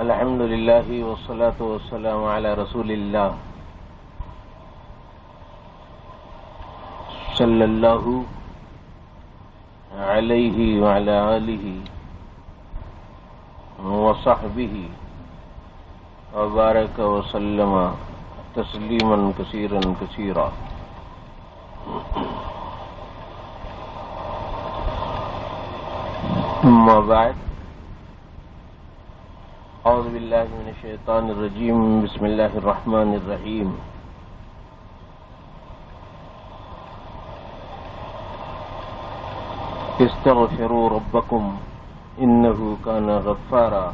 الحمد للہ والصلاة والسلام علی رسول اللہ صلی اللہ علیہ وعلی آلہ وصحبہ وبارک وسلم تسلیما کثیرا کثیرا. اما بعد، اعوذ باللہ من الشیطان الرجیم، بسم اللہ الرحمن الرحیم. استغفروا ربکم انہ کان غفارا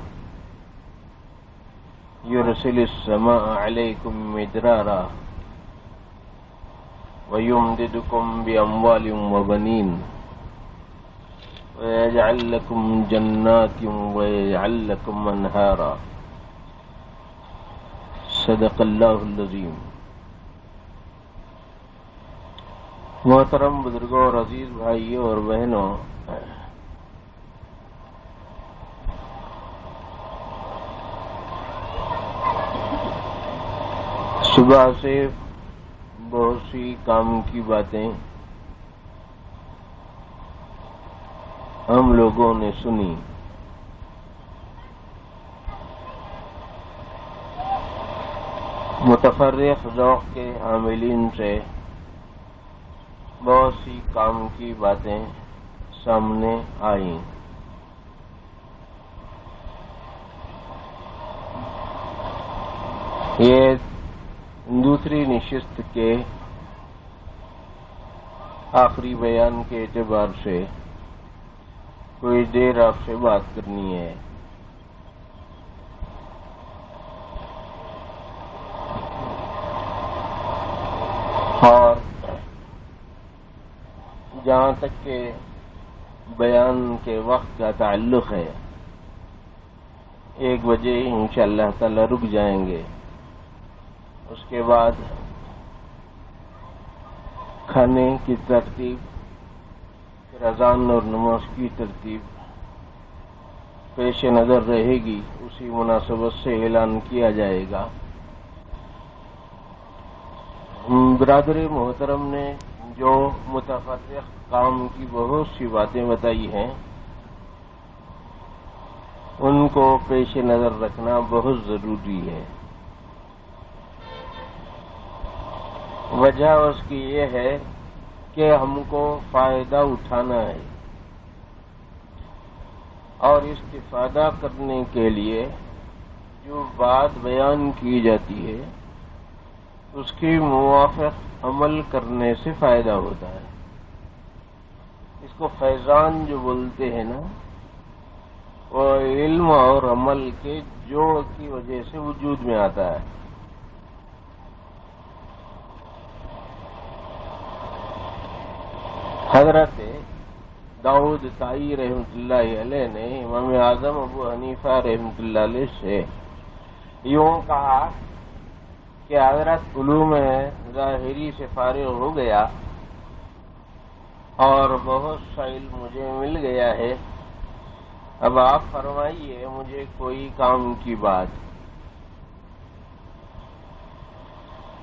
یرسل السماء علیکم مدرارا ویمددکم باموال وبنین وَيَجْعَلْ لَكُمْ جَنَّاتٍ وَيَجْعَلْ لَكُمْ أَنْهَارًا. صدق اللہ العظیم. محترم بزرگوں اور عزیز بھائیوں اور بہنوں، صبح سے بہت سی کام کی باتیں ہم لوگوں نے سنی. متفرق ذوق کے حاملین سے بہت سی کام کی باتیں سامنے آئیں. یہ دوسری نشست کے آخری بیان کے اعتبار سے کوئی دیر آپ سے بات کرنی ہے. اور جہاں تک کہ بیان کے وقت کا تعلق ہے، 1 بجے انشاءاللہ تعالی رک جائیں گے. اس کے بعد کھانے کی ترتیب، پھر اذان اور نماز کی ترتیب پیش نظر رہے گی. اسی مناسبت سے اعلان کیا جائے گا. برادر محترم نے جو متفرق کام کی بہت سی باتیں بتائی ہیں، ان کو پیش نظر رکھنا بہت ضروری ہے. وجہ اس کی یہ ہے کہ ہم کو فائدہ اٹھانا ہے، اور استفادہ کرنے کے لیے جو بات بیان کی جاتی ہے اس کی موافق عمل کرنے سے فائدہ ہوتا ہے. اس کو فیضان جو بولتے ہیں نا، وہ علم اور عمل کے جوڑ کی وجہ سے وجود میں آتا ہے. حضرت داؤد طائی رحمۃ اللہ علیہ نے امام اعظم ابو حنیفہ رحمۃ اللہ علیہ سے یوں کہا کہ حضرت علوم ظاہری سے فارغ ہو گیا اور بہت سا علم مجھے مل گیا ہے. اب آپ فرمائیے مجھے کوئی کام کی بات.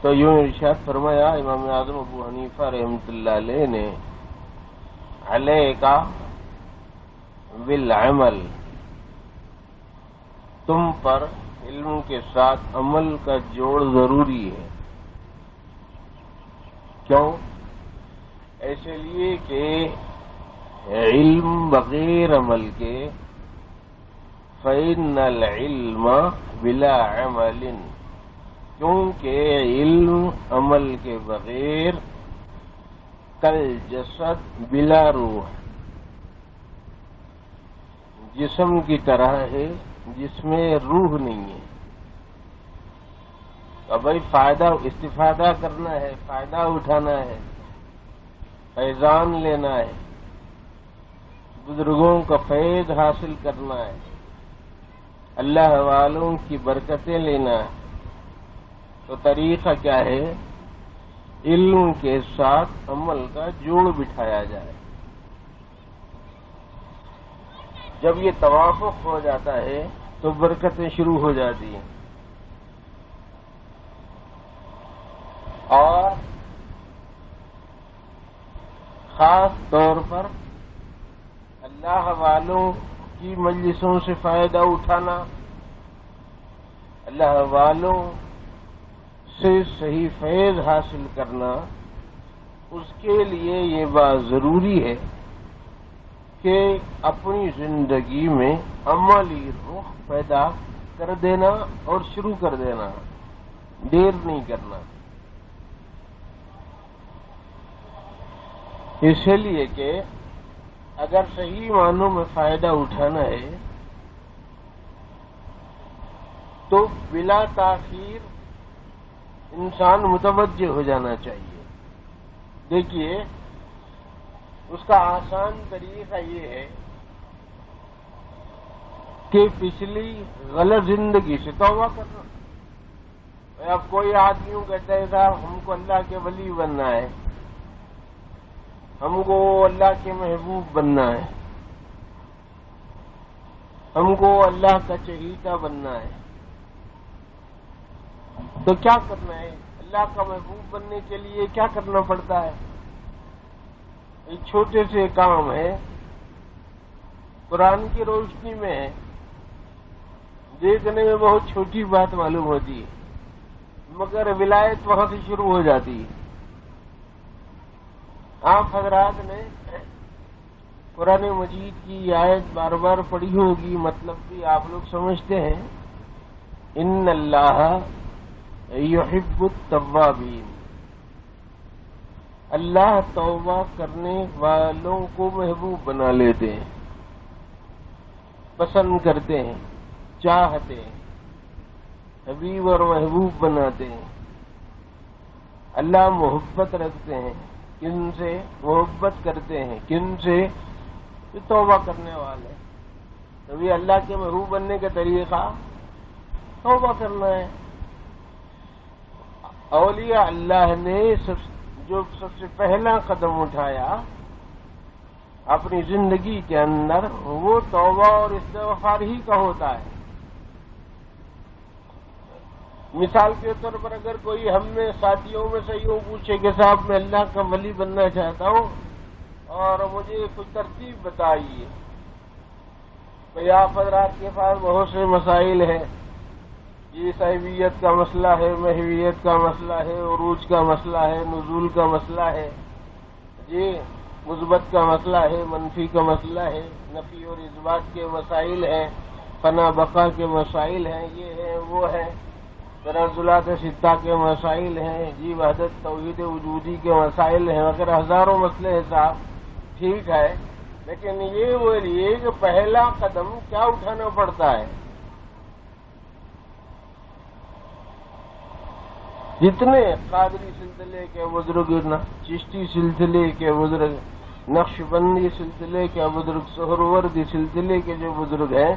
تو یوں ارشاد فرمایا امام اعظم ابو حنیفہ رحمۃ اللہ علیہ نے، علیکا بالعمل، تم پر علم کے ساتھ عمل کا جوڑ ضروری ہے. کیوں؟ ایسے لیے کہ علم بغیر عمل کے فإن العلم بلا عمل، کیونکہ علم عمل کے بغیر کل جسد بلا روح، جسم کی طرح ہے جس میں روح نہیں ہے. تو بھائی فائدہ استفادہ کرنا ہے، فائدہ اٹھانا ہے، فیضان لینا ہے، بزرگوں کا فیض حاصل کرنا ہے، اللہ والوں کی برکتیں لینا ہے. تو طریقہ کیا ہے؟ علم کے ساتھ عمل کا جوڑ بٹھایا جائے. جب یہ توافق ہو جاتا ہے تو برکتیں شروع ہو جاتی ہیں. اور خاص طور پر اللہ والوں کی مجلسوں سے فائدہ اٹھانا، اللہ والوں سے صحیح فیض حاصل کرنا، اس کے لیے یہ بات ضروری ہے کہ اپنی زندگی میں عملی رخ پیدا کر دینا اور شروع کر دینا، دیر نہیں کرنا. اس لیے کہ اگر صحیح معنوں میں فائدہ اٹھانا ہے تو بلا تاخیر انسان متوجہ ہو جانا چاہیے. دیکھیے، اس کا آسان طریقہ یہ ہے کہ پچھلی غلط زندگی سے توبہ کرنا. اب کوئی آدمی یوں کہتا ہے صاحب ہم کو اللہ کے ولی بننا ہے، ہم کو اللہ کے محبوب بننا ہے، ہم کو اللہ کا چہیتا بننا ہے. تو کیا کرنا ہے؟ اللہ کا محبوب بننے کے لیے کیا کرنا پڑتا ہے؟ ایک چھوٹے سے کام ہے، قرآن کی روشنی میں ہے، دیکھنے میں بہت چھوٹی بات معلوم ہوتی ہے، مگر ولایت وہاں سے شروع ہو جاتی ہے. آپ حضرات نے قرآن مجید کی آیت بار بار پڑھی ہوگی، مطلب بھی آپ لوگ سمجھتے ہیں. ان اللہ یحب التوابین، اللہ توبہ کرنے والوں کو محبوب بنا لیتے ہیں، پسند کرتے ہیں، چاہتے ہیں، حبیب اور محبوب بناتے ہیں. اللہ محبت رکھتے ہیں، کن سے محبت کرتے ہیں؟ کن سے؟ جو توبہ کرنے والے. تبھی اللہ کے محبوب بننے کا طریقہ توبہ کرنا ہے. اولیاء اللہ نے جو سب سے پہلا قدم اٹھایا اپنی زندگی کے اندر، وہ توبہ اور استغفار ہی کا ہوتا ہے. مثال کے طور پر اگر کوئی ہم میں ساتھیوں میں سے یوں پوچھے کہ صاحب میں اللہ کا ولی بننا چاہتا ہوں اور مجھے کچھ ترتیب بتائیے، بھئی آپ حضرات کے پاس بہت سے مسائل ہیں، یہ صاحبیت کا مسئلہ ہے، محویت کا مسئلہ ہے، عروج کا مسئلہ ہے، نزول کا مسئلہ ہے، یہ مثبت کا مسئلہ ہے، منفی کا مسئلہ ہے، نفی اور اثبات کے مسائل ہیں، فنا بقا کے مسائل ہیں، یہ ہیں وہ ہیں، تنزلات ستہ کے مسائل ہیں، جی وحدت توحید وجودی کے مسائل ہیں، اگر ہزاروں مسئلے ہیں صاحب، ٹھیک ہے، لیکن یہ بولیے کہ پہلا قدم کیا اٹھانا پڑتا ہے؟ جتنے قادری سلسلے کے بزرگ، چشتی سلسلے کے بزرگ، نقش بندی سلسلے کے بزرگ، سہروردی سلسلے کے جو بزرگ ہیں،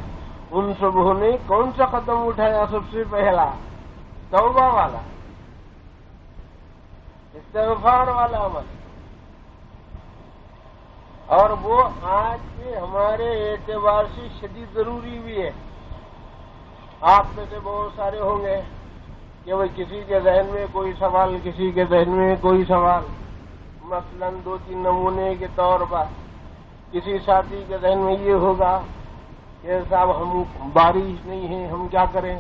ان سبوں نے کون سا قدم اٹھایا؟ سب سے پہلا توبہ والا، استغفار والا عمل. اور وہ آج کے ہمارے اعتبار سے شدید ضروری بھی ہے. آپ میں سے بہت سارے ہوں گے کہ وہ کسی کے ذہن میں کوئی سوال، کسی کے ذہن میں کوئی سوال، مثلا 2-3 نمونے کے طور پر کسی ساتھی کے ذہن میں یہ ہوگا کہ صاحب ہم بارش نہیں ہے، ہم کیا کریں؟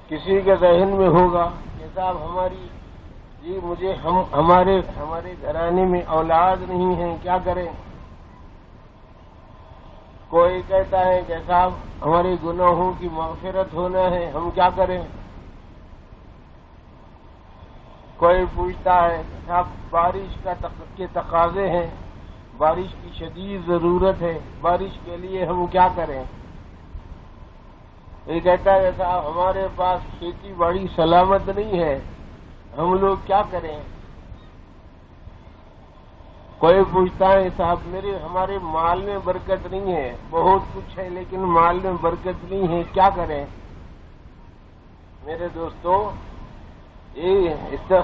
کسی کے ذہن میں ہوگا کہ صاحب ہماری مجھے ہمارے گھرانے میں اولاد نہیں ہے، کیا کریں؟ کوئی کہتا ہے کہ صاحب ہمارے گناہوں کی مغفرت ہونا ہے، ہم کیا کریں؟ کوئی پوچھتا ہے کہ صاحب بارش کے تقاضے ہیں، بارش کی شدید ضرورت ہے، بارش کے لیے ہم کیا کریں؟ یہ کہتا ہے صاحب ہمارے پاس کھیتی باڑی سلامت نہیں ہے، ہم لوگ کیا کریں؟ کوئی پوچھتا ہے صاحب ہمارے مال میں برکت نہیں ہے، بہت کچھ ہے لیکن مال میں برکت نہیں ہے، کیا کریں؟ میرے دوستو،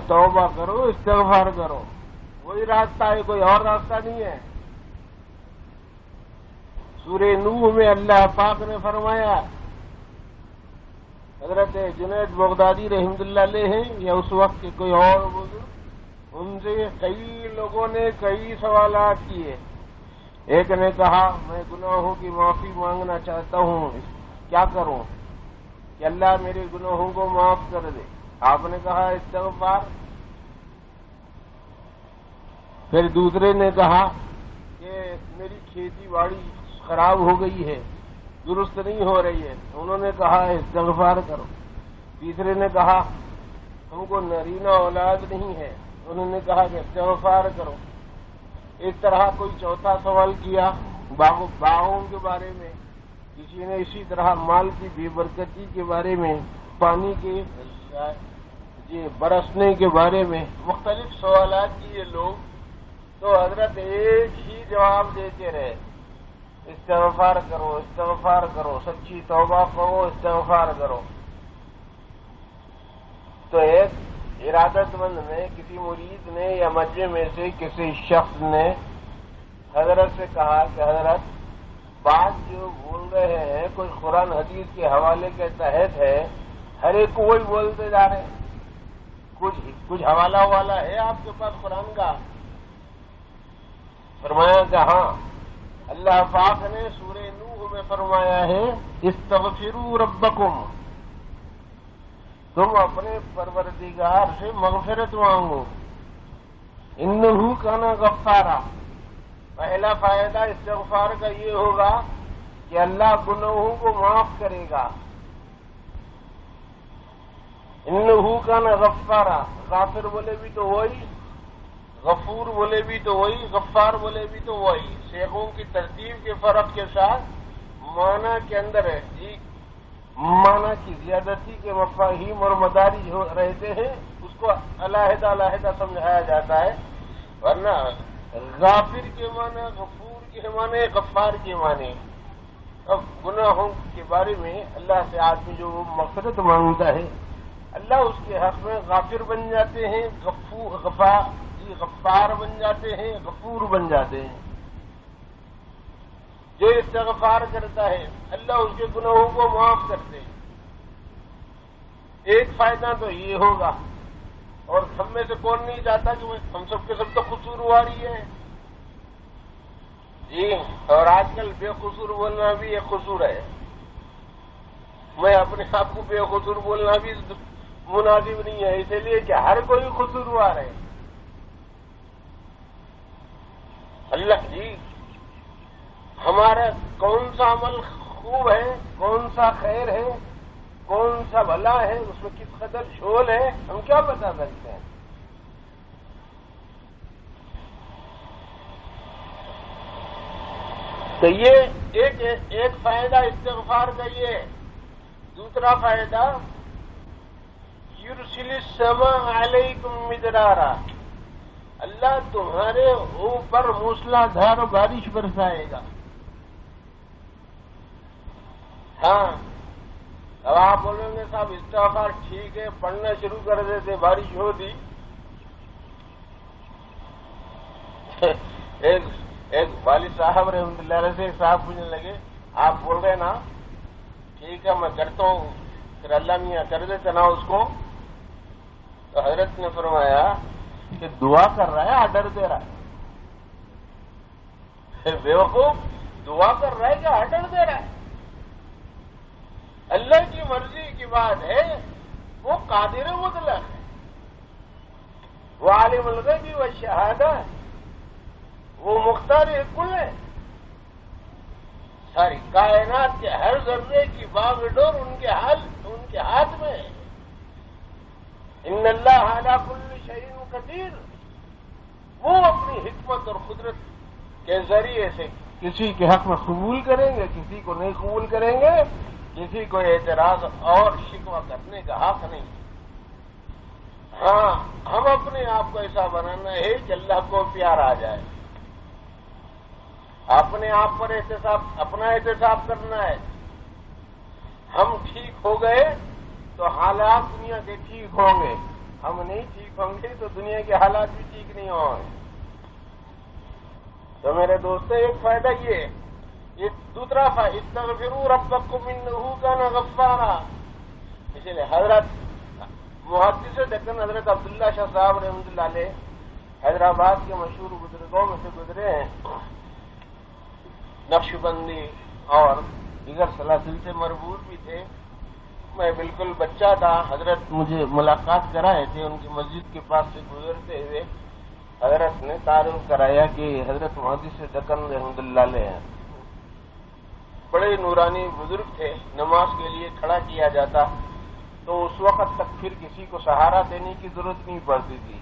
توبہ کرو، استغفار کرو، وہی راستہ ہے، کوئی اور راستہ نہیں ہے. سورہ نوح میں اللہ پاک نے فرمایا، حضرت جنید بغدادی رحمۃ اللہ علیہ ہیں یا اس وقت کے کوئی اور بزرگ، ان سے کئی لوگوں نے کئی سوالات کیے. ایک نے کہا میں گناہوں کی معافی مانگنا چاہتا ہوں، کیا کروں کہ اللہ میرے گناہوں کو معاف کر دے؟ آپ نے کہا استغفار. پھر دوسرے نے کہا کہ میری کھیتی باڑی خراب ہو گئی ہے، درست نہیں ہو رہی ہے، انہوں نے کہا استغفار کرو. تیسرے نے کہا ہم کو نرینہ اولاد نہیں ہے، انہوں نے کہا کہ استغفار کرو. اس طرح کوئی چوتھا سوال کیا باغوں کے بارے میں، کسی نے اسی طرح مال کی بے برکتی کے بارے میں، پانی کے برسنے کے بارے میں مختلف سوالات کیے لوگ. تو حضرت ایک ہی جواب دیتے رہے، استغفار کرو، استغفار کرو، سچی توبہ کرو، استغفار کرو. تو ایک ارادت مند نے، کسی مرید نے یا مجمع میں سے کسی شخص نے حضرت سے کہا کہ حضرت بات جو بول رہے ہیں کوئی قرآن حدیث کے حوالے کے تحت ہے، ہر ایک کو وہی بولتے جا رہے ہیں. کچھ حوالہ والا ہے آپ کے پاس قرآن کا؟ فرمایا کہ ہاں، اللہ پاک نے سورہ نوح میں فرمایا ہے استغفروا ربکم، تم اپنے پروردگار سے مغفرت مانگو، انہ کان غفارا. پہلا فائدہ استغفار کا یہ ہوگا کہ اللہ گناہوں کو معاف کرے گا. انہ کان غفارا، غافر بولے بھی تو وہی، غفور بولے بھی تو وہی، غفار بولے بھی تو وہی. شیخوں کی ترتیب کے فرق کے ساتھ معنی کے اندر ہے جی، معنی کی زیادتی کے مفاہیم اور مدارج جو رہتے ہیں اس کو علیحدہ علیحدہ سمجھایا جاتا ہے. ورنہ غافر کے معنی، غفور کے معنی، غفار کے معنی. اب گناہوں کے بارے میں اللہ سے آدمی جو مغفرت مانگتا ہے، اللہ اس کے حق میں غافر بن جاتے ہیں، غفار بن جاتے ہیں، غفور بن جاتے ہیں. جو استغفار کرتا ہے اللہ اس کے گناہوں کو معاف کرتے ہیں. ایک فائدہ تو یہ ہوگا، اور ہم میں سے کون نہیں چاہتا کہ ہم سب کے سب تو قصورواری ہے جی. اور آج کل بے قصور بولنا بھی ایک قصور ہے. میں اپنے آپ کو بے قصور بولنا بھی مناسب نہیں ہے، اسی لیے کہ ہر کوئی قصوروار ہے. اللہ جی ہمارا کون سا عمل خوب ہے، کون سا خیر ہے، کون سا بھلا ہے، اس میں کس قدر شول ہے، ہم کیا بتا سکتے ہیں؟ تو یہ ایک فائدہ استغفار کا یہ ہے. دوسرا فائدہ یرسل السماء علیکم مدرارا، اللہ تمہارے اوپر موسلا دھار بارش برسائے گا. ہاں، اب آپ بولیں گے صاحب استغفار ٹھیک ہے، پڑھنا شروع کر دیتے بارش ہوتی. ایک والد صاحب رحمۃ اللہ علیہ سے ایک صاحب پوچھنے لگے آپ بول رہے نا ٹھیک ہے میں کرتا ہوں، پھر اللہ میاں کر دیتے نا اس کو. تو حضرت نے فرمایا کہ دعا کر رہا ہے آرڈر دے رہا ہے؟ بیوقوف، دعا کر رہا ہے کہ آرڈر دے رہا ہے؟ اللہ کی مرضی کی بات ہے، وہ قادر مطلق ہے، وہ عالم الغیب والشہادہ ہے، وہ مختار کل ہے. ساری کائنات کے ہر ذرے کی باغ ڈور ان کے ہاتھ میں ہے. ان اللہ علی کل شیء قدیر. وہ اپنی حکمت اور قدرت کے ذریعے سے کسی کے حق میں قبول کریں گے، کسی کو نہیں قبول کریں گے، کسی کو اعتراض اور شکوہ کرنے کا حق نہیں. ہاں، ہم اپنے آپ کو ایسا بنانا ہے کہ اللہ کو پیار آ جائے. اپنے آپ پر اپنا احتساب کرنا ہے. ہم ٹھیک ہو گئے تو حالات دنیا کے ٹھیک ہوں گے، ہم نہیں ٹھیک ہوں گے تو دنیا کے حالات بھی ٹھیک نہیں ہوں گے. تو میرے دوستو ایک فائدہ یہ ہے یہ دوسرا استغفروا ربکم انہ کان غفارا. اس لیے حضرت محدث دکن حضرت عبداللہ شاہ صاحب رحمۃ اللہ علیہ حیدرآباد کے مشہور بزرگوں میں سے گزرے ہیں. نقش بندی اور دیگر سلاسل سے مربوط بھی تھے. میں بالکل بچہ تھا. حضرت مجھے ملاقات کرائے تھے ان کی مسجد کے پاس سے گزرتے ہوئے. حضرت نے تعارف کرایا کہ حضرت محدث دکن رحمۃ اللہ علیہ ہیں. بڑے نورانی بزرگ تھے. نماز کے لیے کھڑا کیا جاتا تو اس وقت تک پھر کسی کو سہارا دینے کی ضرورت نہیں پڑتی تھی.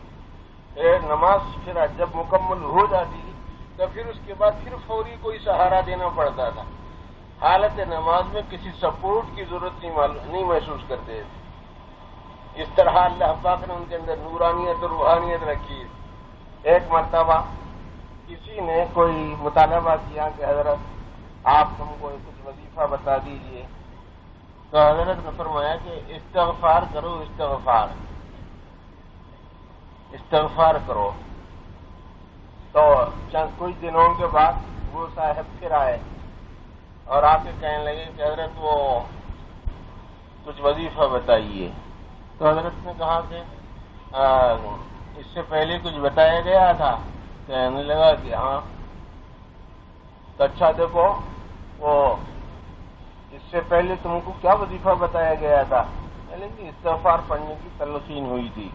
نماز پھر جب مکمل ہو جاتی تو پھر اس کے بعد پھر فوری کوئی سہارا دینا پڑتا تھا. حالت نماز میں کسی سپورٹ کی ضرورت نہیں محسوس کرتے تھے. اس طرح اللہ پاک نے ان کے اندر نورانیت اور روحانیت رکھی. ایک مرتبہ کسی نے کوئی مطالبہ کیا کہ حضرت آپ ہم کو کچھ وظیفہ بتا دیجئے. تو حضرت نے فرمایا کہ استغفار کرو، استغفار کرو. تو چند کچھ دنوں کے بعد وہ صاحب پھر آئے اور آ کے کہنے لگے کہ حضرت وہ کچھ وظیفہ بتائیے. تو حضرت نے کہا کہ اس سے پہلے کچھ بتایا گیا تھا. کہنے لگا کہ ہاں. تو اچھا دیکھو وہ اس سے پہلے تم کو کیا وظیفہ بتایا گیا تھا؟ کہ استغفار پڑھنے کی تلقین ہوئی تھی.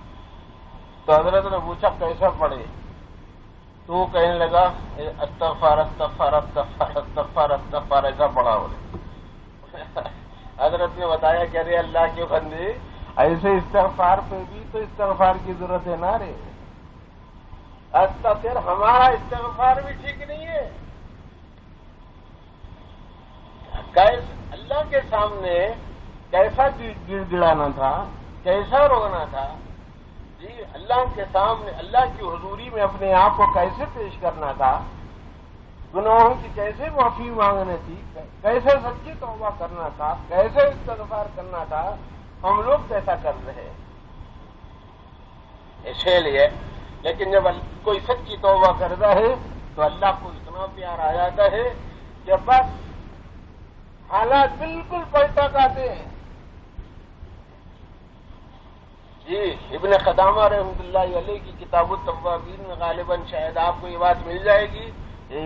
تو حضرت نے پوچھا کیسا پڑھے؟ تو وہ کہنے لگا استغفار استغفار استغفار استغفار استغفار ایسا پڑھا ہو رہے. حضرت نے بتایا کہ ارے اللہ کے بندے ایسے استغفار پہ بھی تو استغفار کی ضرورت ہے نا رے. پھر ہمارا استغفار بھی ٹھیک نہیں ہے. اللہ کے سامنے کیسا گڑ گڑانا تھا، کیسا رونا تھا جی. اللہ کے سامنے اللہ کی حضوری میں اپنے آپ کو کیسے پیش کرنا تھا، گناہوں کی کیسے معافی مانگنی تھی، کیسے سچی توبہ کرنا تھا، کیسے استغفار کرنا تھا. ہم لوگ کیسا کر رہے ہیں. اسی لیے لیکن جب کوئی سچی توبہ کرتا ہے تو اللہ کو اتنا پیار آ جاتا ہے کہ بس حالات بالکل پلٹا جاتے ہیں. جی ابن قدامہ رحمۃ اللہ علیہ کی کتاب التوابین میں غالباً شاید آپ کو یہ بات مل جائے گی.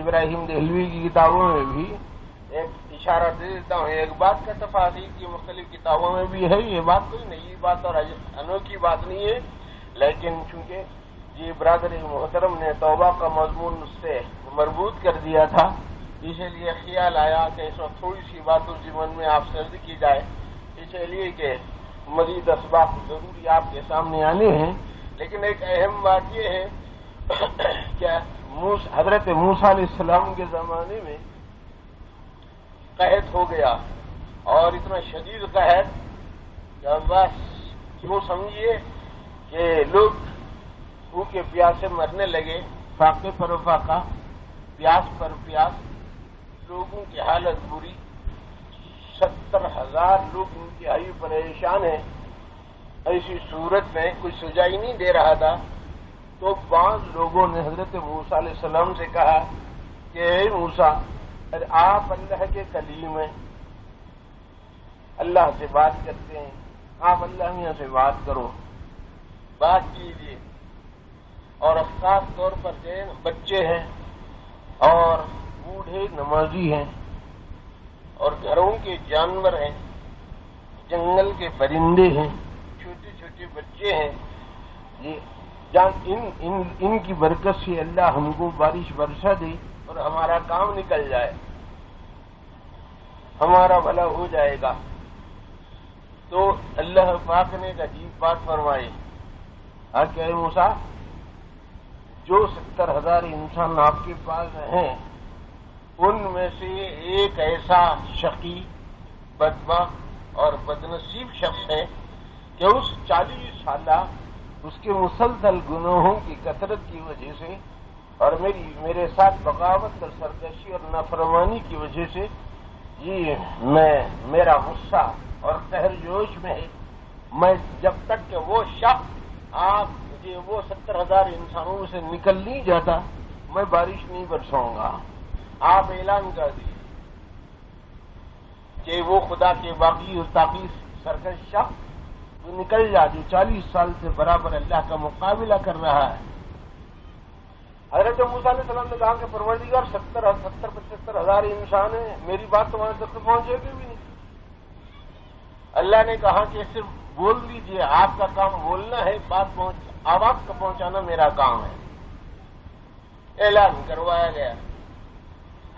ابراہیم دہلوی کی کتابوں میں بھی ایک اشارہ دے دیتا ہوں. ایک بات کا تفاصیل کی مختلف کتابوں میں بھی ہے. یہ بات کوئی نئی بات اور انوکھی بات نہیں ہے، لیکن چونکہ جی برادر محترم نے توبہ کا مضمون اس سے مربوط کر دیا تھا، اسی لیے خیال آیا کہ اس وقت تھوڑی سی بات اس ضمن میں آپ سے عرض کی جائے. اسی لیے کہ مزید اسباق ضروری آپ کے سامنے آنے ہیں. لیکن ایک اہم بات یہ ہے کہ حضرت موسیٰ علیہ السلام کے زمانے میں قحط ہو گیا، اور اتنا شدید قحط کہ بس یوں سمجھیے کہ لوگ بھوکے پیاسے مرنے لگے. فاقے پر فاقہ، پیاس پر پیاس، لوگوں کی حالت بری. 70,000 لوگ انتہائی پریشان ہیں. ایسی صورت میں کچھ سجائی نہیں دے رہا تھا. تو بعض لوگوں نے حضرت موسیٰ علیہ السلام سے کہا کہ اے موسیٰ، آپ اللہ کے کلیم ہیں، اللہ سے بات کرتے ہیں، آپ اللہ میاں سے بات کرو، بات کیجیے. اور خاص طور پر بچے ہیں اور بوڑھے نمازی ہیں اور گھروں کے جانور ہیں، جنگل کے پرندے ہیں، چھوٹے چھوٹے بچے ہیں. ان کی برکت سے اللہ ہم کو بارش برسا دے اور ہمارا کام نکل جائے، ہمارا بھلا ہو جائے گا. تو اللہ پاک نے ایک عجیب بات فرمائی. کہ اے موسیٰ، جو 70,000 انسان آپ کے پاس ہیں ان میں سے ایک ایسا شقی، بدبخت اور بدنصیب شخص ہے کہ اس 40 سالہ اس کے مسلسل گناہوں کی کثرت کی وجہ سے اور میرے ساتھ بغاوت اور سرکشی اور نافرمانی کی وجہ سے میرا غصہ اور قہر جوش میں ہے. میں جب تک کہ وہ شخص وہ 70,000 انسانوں سے نکل نہیں جاتا میں بارش نہیں برساؤں گا. آپ اعلان کر دیجیے کہ وہ خدا کے باقی اور تاقی سرکش شخص تو نکل جا جو 40 سال سے برابر اللہ کا مقابلہ کر رہا ہے۔ حضرت موسیٰ علیہ السلام نے کہا کہ پروردگار 70-75 ہزار انسان ہیں، میری بات تمہارے تک تو پہنچے گی بھی نہیں۔ اللہ نے کہا کہ صرف بول دیجئے، آپ کا کام بولنا ہے، آواز کا پہنچانا میرا کام ہے۔ اعلان کروایا گیا۔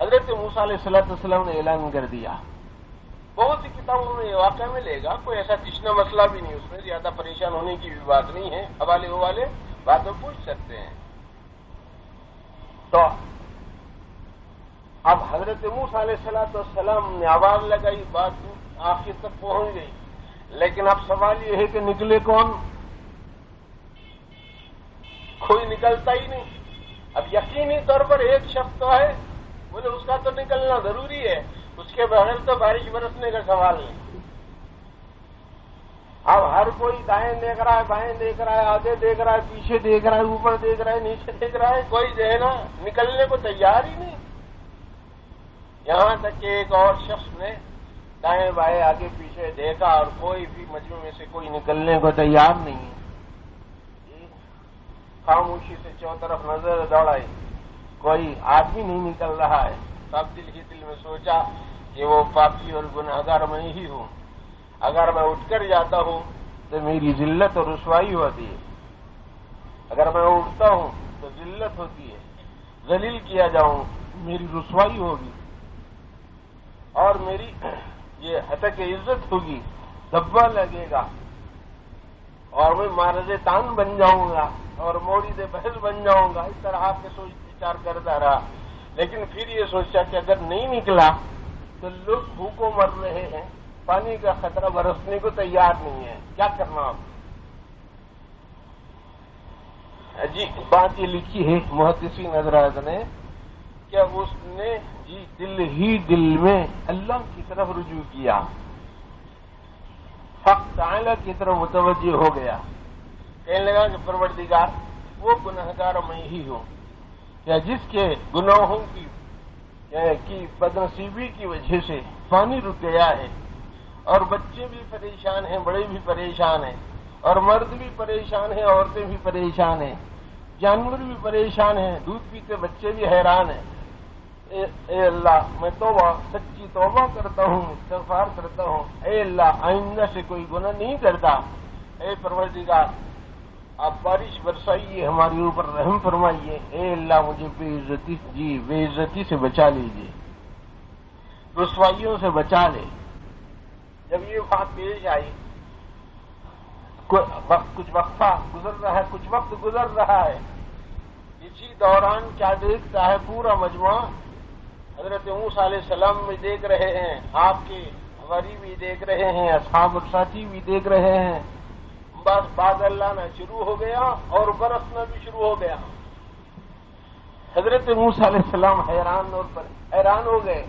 حضرت موسیٰ علیہ السلام نے اعلان کر دیا۔ بہت سی کتابوں میں یہ واقعہ ملے گا، کوئی ایسا تشنا مسئلہ بھی نہیں، اس میں زیادہ پریشان ہونے کی بھی بات نہیں ہے، حوالے باتیں پوچھ سکتے ہیں۔ تو اب حضرت موسیٰ علیہ السلام نے آواز لگائی، بات آخر تک پہنچ گئی، لیکن اب سوال یہ ہے کہ نکلے کون؟ کوئی نکلتا ہی نہیں۔ اب یقینی طور پر ایک شخص تو ہے، بولے اس کا تو نکلنا ضروری ہے، اس کے بغیر تو بارش برسنے کا سوال نہیں۔ اب ہر کوئی دائیں دیکھ رہا ہے، بائیں دیکھ رہا ہے، آگے دیکھ رہا ہے، پیچھے دیکھ رہا ہے، اوپر دیکھ رہا ہے، نیچے دیکھ رہا ہے، کوئی جو ہے نا نکلنے کو تیار ہی نہیں۔ یہاں تک کہ ایک اور شخص نے دائیں بائیں آگے پیچھے دیکھا اور کوئی بھی مجمع میں سے کوئی نکلنے کو تیار نہیں ہے۔ خاموشی سے چاروں طرف نظر دوڑائی، کوئی آدمی نہیں نکل رہا ہے۔ سب دل ہی دل میں سوچا کہ وہ پاپی اور گنہگار میں ہی ہوں، اگر میں اٹھ کر جاتا ہوں تو میری ذلت اور رسوائی ہوتی ہے، اگر میں اٹھتا ہوں تو ذلت ہوتی ہے، ذلیل کیا جاؤں میری رسوائی ہوگی اور میری یہ ہتک عزت ہوگی، دبا لگے گا اور میں معرض تان بن جاؤں گا اور مورد بحث بن جاؤں گا۔ اس طرح آپ کے سوچ وچار کرتا رہا، لیکن پھر یہ سوچا کہ اگر نہیں نکلا تو لوگ بھوکوں مر رہے ہیں، پانی کا خطرہ برسنے کو تیار نہیں ہے، کیا کرنا آپ؟ جی بات یہ لکھی ہے محدثین حضرات نے کہ اس نے جی دل ہی دل میں اللہ کی طرف رجوع کیا، حق تعالی کی طرف متوجہ ہو گیا، کہنے لگا کہ پروردگار وہ گنہگار میں ہی ہوں کیا جس کے گناہوں کی بدنصیبی کی وجہ سے پانی رک گیا ہے اور بچے بھی پریشان ہیں، بڑے بھی پریشان ہیں، اور مرد بھی پریشان ہیں، عورتیں بھی پریشان ہیں، جانور بھی پریشان ہیں، دودھ پیتے بچے بھی حیران ہیں۔ اے اللہ میں سچی توبہ کرتا ہوں، استغفار کرتا ہوں، اے اللہ آئندہ سے کوئی گناہ نہیں کرتا، اے پروردگار آپ بارش برسائیے، ہمارے اوپر رحم فرمائیے، اے اللہ مجھے بے عزتی سے بچا لیجیے، رسوائیوں سے بچا لے۔ جب یہ بات پیش آئی، کچھ وقفہ گزر رہا ہے، کچھ وقت گزر رہا ہے، اسی دوران کیا دیکھتا ہے پورا مجموعہ؟ حضرت موسیٰ علیہ السلام بھی دیکھ رہے ہیں، آپ کے حواری بھی دیکھ رہے ہیں، اصحاب اور ساتھی بھی دیکھ رہے ہیں، بس بادل لانا شروع ہو گیا اور برسنا بھی شروع ہو گیا۔ حضرت موسیٰ علیہ السلام حیران ہو گئے،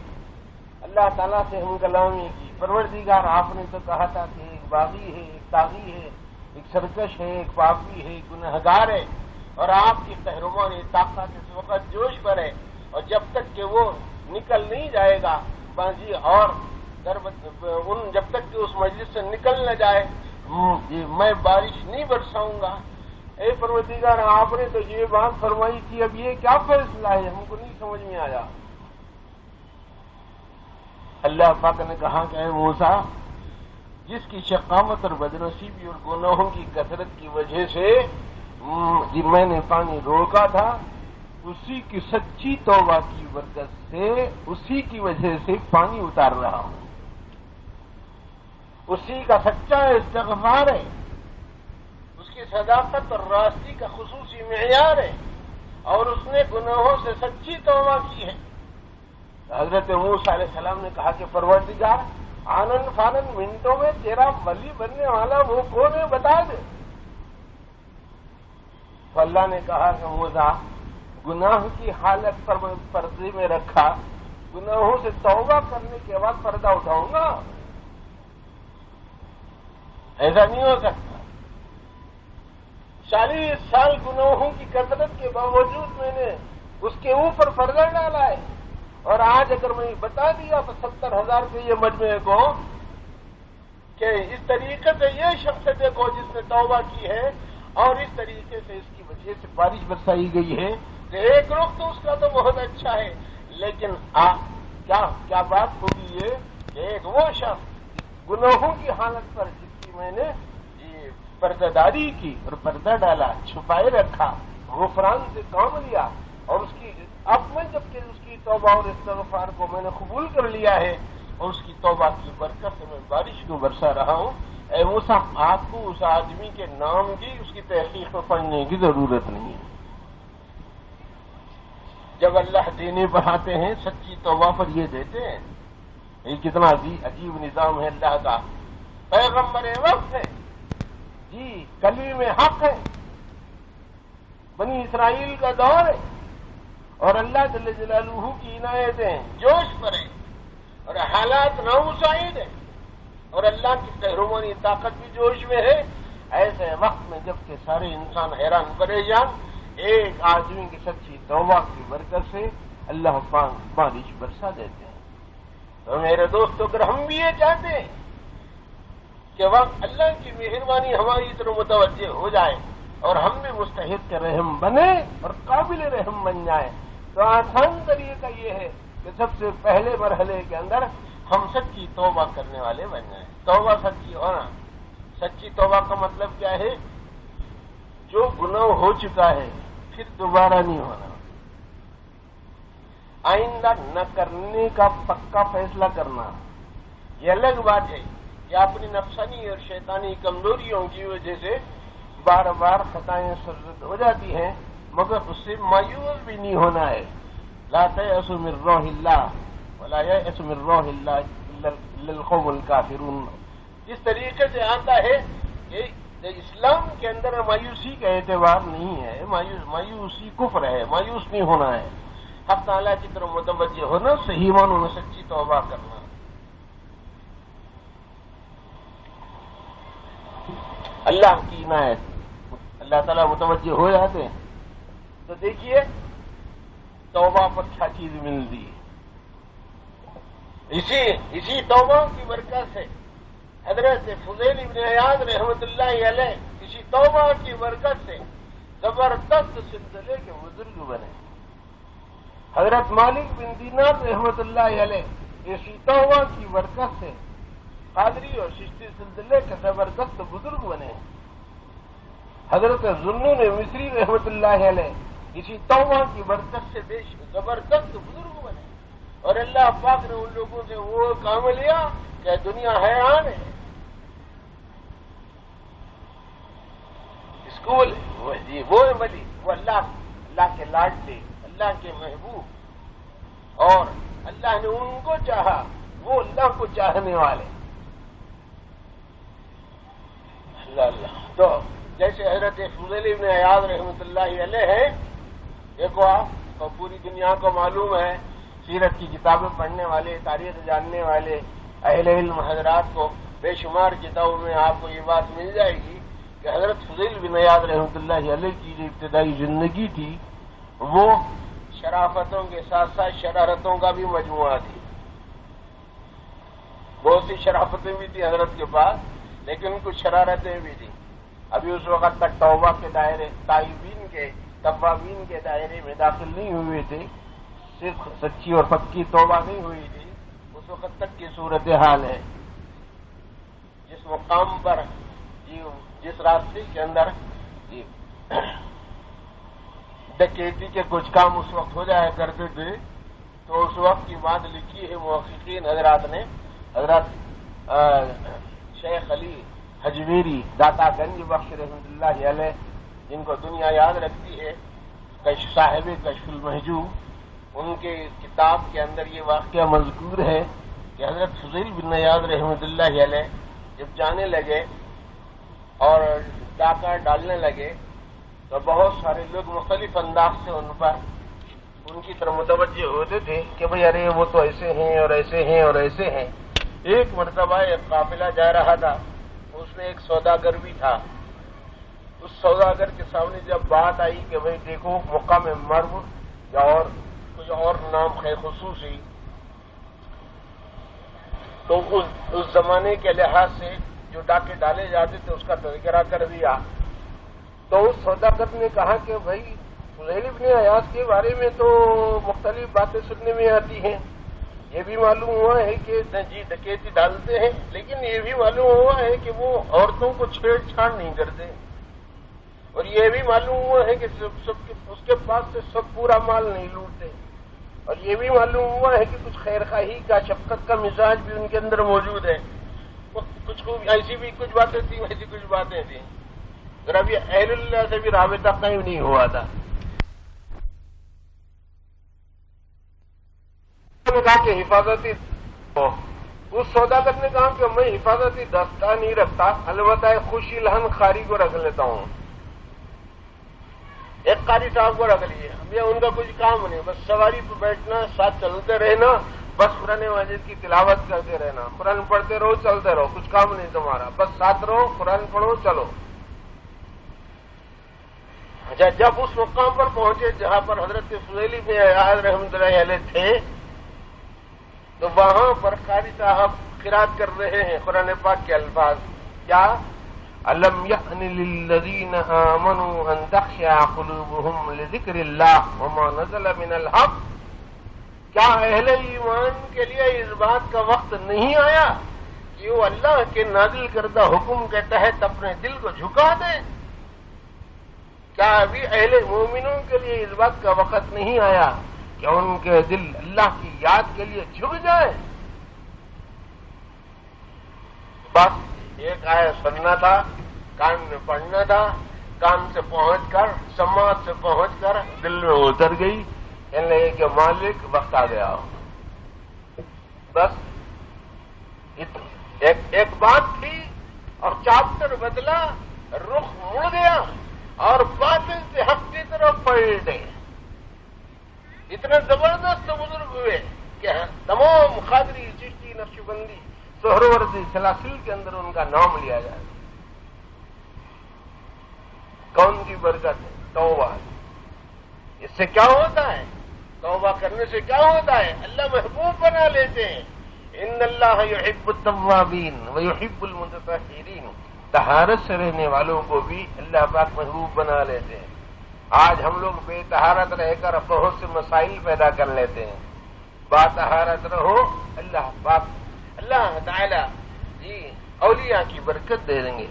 اللہ تعالیٰ سے ہم کلامی کی، پروردگار آپ نے تو کہا تھا کہ ایک باغی ہے، ایک طاغی ہے، ایک سرکش ہے، ایک پاپی ہے، ایک گنہگار ہے، اور آپ کی قہرمان طاقت اس وقت جوش پر ہے، اور جب تک کہ وہ نکل نہیں جائے گا بازی اور جب تک کہ اس مجلس سے نکل نہ جائے میں بارش نہیں برساؤں گا۔ اے پروردگار آپ نے تو یہ بات فرمائی تھی، اب یہ کیا فیصلہ ہے؟ ہم کو نہیں سمجھ میں آیا۔ اللہ پاک نے کہا کہ اے موسیٰ جس کی شقاوت اور بدنصیبی اور گناہوں کی کثرت کی وجہ سے میں نے پانی روکا تھا، اسی کی سچی توبہ کی برکت سے اسی کی وجہ سے پانی اتار رہا ہوں، اسی کا سچا استغفار ہے، اس کی صداقت اور راستی کا خصوصی معیار ہے، اور اس نے گناہوں سے سچی توبہ کی ہے۔ حضرت موسیٰ علیہ السلام نے کہا کہ پروردگار آنن فانن منٹوں میں تیرا ولی بننے والا وہ کون ہے، بتا دے۔ تو اللہ نے کہا کہ موسیٰ گناہ کی حالت پر میں پردے میں رکھا، گناہوں سے توبہ کرنے کے بعد پردہ اٹھاؤں گا؟ ایسا نہیں ہو سکتا۔ 40 سال گناہوں کی کثرت کے باوجود میں نے اس کے اوپر پردہ ڈالا ہے، اور آج اگر میں بتا دیا 70,000 کے یہ مجموعے کو کہ اس طریقے سے یہ شخص دیکھو جس نے توبہ کی ہے اور اس طریقے سے اس کی وجہ سے بارش برسائی گئی ہے، کہ ایک رخ تو اس کا تو بہت اچھا ہے، لیکن کیا بات ہوگی یہ کہ ایک وہ شخص گناہوں کی حالت پر جس کی میں نے پردہ داری کی اور پردہ ڈالا، چھپائے رکھا، غفران سے کام لیا، اور اس کی اب میں جبکہ اس کی توبہ اور استغفار کو میں نے قبول کر لیا ہے اور اس کی توبہ کی برکت سے میں بارش کو برسا رہا ہوں، اے موسیٰ آپ کو اس آدمی کے نام کی اس کی تحقیق میں پڑھنے کی ضرورت نہیں ہے۔ جب اللہ دینے بڑھاتے ہیں سچی توبہ پر یہ دیتے ہیں، یہ کتنا عجیب نظام ہے اللہ کا۔ پیغمبر وقت ہے جی، کلیم حق ہے، بنی اسرائیل کا دور ہے، اور اللہ جل جلالہ کی عنایتیں جوش پر ہیں اور حالات نامساعد ہیں اور اللہ کی قہرمانی طاقت بھی جوش میں ہے۔ ایسے وقت میں جب کہ سارے انسان حیران پریشان، ایک آدمی کی سچی توبہ کی برکت سے اللہ پاک بارش برسا دیتے ہیں۔ تو میرے دوستو، اگر ہم بھی یہ چاہتے ہیں کہ وقت اللہ کی مہربانی ہماری طرف متوجہ ہو جائے اور ہم بھی مستحق رحم بنے اور قابل رحم بن جائیں، تو آسان طریقہ یہ ہے کہ سب سے پہلے مرحلے کے اندر ہم سچی توبہ کرنے والے بن جائیں۔ توبہ سچی ہونا، سچی توبہ کا مطلب کیا ہے؟ جو گناہ ہو چکا ہے پھر دوبارہ نہیں ہونا، آئندہ نہ کرنے کا پکا فیصلہ کرنا۔ یہ الگ بات ہے کہ اپنی نفسانی اور شیطانی کمزوریوں کی وجہ سے بار بار خطائیں سرزد ہو جاتی ہیں، مگر اس سے مایوس بھی نہیں ہونا ہے۔ لا تیأسوا من روح اللہ ولا یأس من روح اللہ الا القوم الکافرون۔ اس طریقے سے آتا ہے کہ اسلام کے اندر مایوسی کا اعتبار نہیں ہے، مایوسی کفر ہے، مایوس نہیں ہونا ہے، حق تعالیٰ کی طرف متوجہ ہونا، صحیح معنوں میں سچی توبہ کرنا۔ اللہ کی عنایت، اللہ تعالیٰ متوجہ ہو جاتے ہیں تو دیکھیے توبہ پر کیا چیز ملتی ہے۔ اسی توبہ کی برکت سے حضرت فضیل ابن عیاض رحمۃ اللہ علیہ اسی توبہ کی برکت سے زبردست سلسلے کے بزرگ بنے۔ حضرت مالک بن دینار رحمۃ اللہ علیہ اسی توبہ کی برکت سے قادری اور چشتی سلسلے کے زبردست بزرگ بنے۔ حضرت ذوالنون مصری رحمۃ اللہ علیہ اسی توبہ کی برکت سے زبردست بزرگ بنے، اور اللہ پاک نے ان لوگوں سے وہ کام لیا کہ دنیا حیران ہے۔ اسکول وہ ولی، وہ اللہ کے لاڈلے، اللہ کے محبوب، اور اللہ نے ان کو چاہا، وہ اللہ کو چاہنے والے۔ اللہ تو جیسے حضرت فضیل ابن عیاض رحمۃ اللہ علیہ ہے، دیکھو آپ کو پوری دنیا کو معلوم ہے، سیرت کی کتابیں پڑھنے والے، تاریخ جاننے والے اہل علم حضرات کو بے شمار کتابوں میں آپ کو یہ بات مل جائے گی کہ حضرت فضیل بن عیاض رحمۃ اللہ علیہ کی جو ابتدائی زندگی تھی وہ شرافتوں کے ساتھ ساتھ شرارتوں کا بھی مجموعہ تھی۔ بہت سی شرافتیں بھی تھی حضرت کے پاس، لیکن کچھ شرارتیں بھی تھیں۔ ابھی اس وقت تک توبہ کے دائرے، تائبین کے، توابین کے دائرے میں داخل نہیں ہوئے تھے، صرف سچی اور پکی توبہ نہیں ہوئی تھی۔ اس وقت تک کی صورتحال ہے، جس مقام پر جس راستے کے اندر ڈکیتی کے کچھ کام اس وقت ہو جایا کرتے تھے، تو اس وقت کی بات لکھی ہے محققین حضرات نے۔ حضرت شیخ علی حجویری داتا گنج بخش رحمۃ اللہ علیہ، جن کو دنیا یاد رکھتی ہے، صاحب کشف المحجوب، ان کے کتاب کے اندر یہ واقعہ مذکور ہے کہ حضرت فضیل بن عیاض رحمۃ اللہ علیہ جب جانے لگے اور ڈاکہ ڈالنے لگے تو بہت سارے لوگ مختلف انداز سے ان کی طرف متوجہ ہوتے تھے کہ بھئی ارے وہ تو ایسے ہیں اور ایسے ہیں اور ایسے ہیں۔ ایک مرتبہ ایک قافلہ جا رہا تھا، اس میں ایک سوداگر بھی تھا۔ اس سوداگر کے سامنے جب بات آئی کہ بھئی دیکھو مقام مرو اور کوئی اور نام ہے خصوصی، تو اس زمانے کے لحاظ سے جو ڈاکے ڈالے جاتے تھے اس کا تذکرہ کر دیا۔ تو اس سوداگر نے کہا کہ بھائی فضیل ابن عیاض کے بارے میں تو مختلف باتیں سننے میں آتی ہیں، یہ بھی معلوم ہوا ہے کہ جی ڈکیتی ڈالتے ہیں، لیکن یہ بھی معلوم ہوا ہے کہ وہ عورتوں کو چھیڑ چھاڑ نہیں کرتے، اور یہ بھی معلوم ہوا ہے کہ اس کے پاس سے سب پورا مال نہیں لوٹتے، اور یہ بھی معلوم ہوا ہے کہ کچھ خیر خواہی کا، شفقت کا مزاج بھی ان کے اندر موجود ہے۔ کچھ ایسی بھی کچھ باتیں تھیں، ایسی کچھ باتیں تھیں، ذرا بھی اہل اللہ سے بھی رابطہ قائم نہیں ہوا تھا۔ کہا کہ حفاظتی، اس سوداگر نے کہا کہ میں حفاظتی دستہ نہیں رکھتا، البتہ ایک خوشی لہن خاری کو رکھ لیتا ہوں، ایک قاری صاحب کو رکھ لیے، ہمیں ان کا کچھ کام نہیں، بس سواری پہ بیٹھنا، ساتھ چلتے رہنا، بس قرآن مجید کی تلاوت کرتے رہنا، قرآن پڑھتے رہو، چلتے رہو، کچھ کام نہیں تمہارا، بس ساتھ رہو، قرآن پڑھو، چلو۔ اچھا، جب اس مقام پر پہنچے جہاں پر حضرت فضیل بن عیاض رحمۃ اللہ علیہ تھے، تو وہاں پر قاری صاحب قرات کر رہے ہیں قرآن پاک کے الفاظ، کیا الم یأن للذین آمنوا ان تخشع قلوبهم لذکر اللہ وما نزل من الحق، کیا اہل ایمان کے لیے اس بات کا وقت نہیں آیا کہ وہ اللہ کے نازل کردہ حکم کے تحت اپنے دل کو جھکا دیں؟ کیا ابھی اہل مومنوں کے لیے اس بات کا وقت نہیں آیا کہ ان کے دل اللہ کی یاد کے لیے جھک جائے؟ بس ایک آیت سننا تھا، کان میں پڑھنا تھا، کان سے پہنچ کر، سماعت سے پہنچ کر دل میں اتر گئی، کہنے لگے کہ مالک وقت آ گیا۔ بس ایک بات تھی اور چاپٹر بدلا، رخ مڑ گیا اور باطل سے حق کی طرف پلٹے۔ اتنے زبردست بزرگ ہوئے کہ تمام قادری، چشتی، نقشبندی، سہروردی سلاسل کے اندر ان کا نام لیا جائے۔ کون سی برکت ہے؟ توبہ۔ اس سے کیا ہوتا ہے؟ توبہ کرنے سے کیا ہوتا ہے؟ اللہ محبوب بنا لیتے ہیں۔ ان اللہ یحب التوابین ویحب المتطہرین، طہارت سے رہنے والوں کو بھی اللہ پاک محبوب بنا لیتے ہیں۔ آج ہم لوگ بے طہارت رہ کر بہت سے مسائل پیدا کر لیتے ہیں۔ با طہارت رہو، اللہ پاک، اللہ تعالی جی اولیاء کی برکت دے دیں گے۔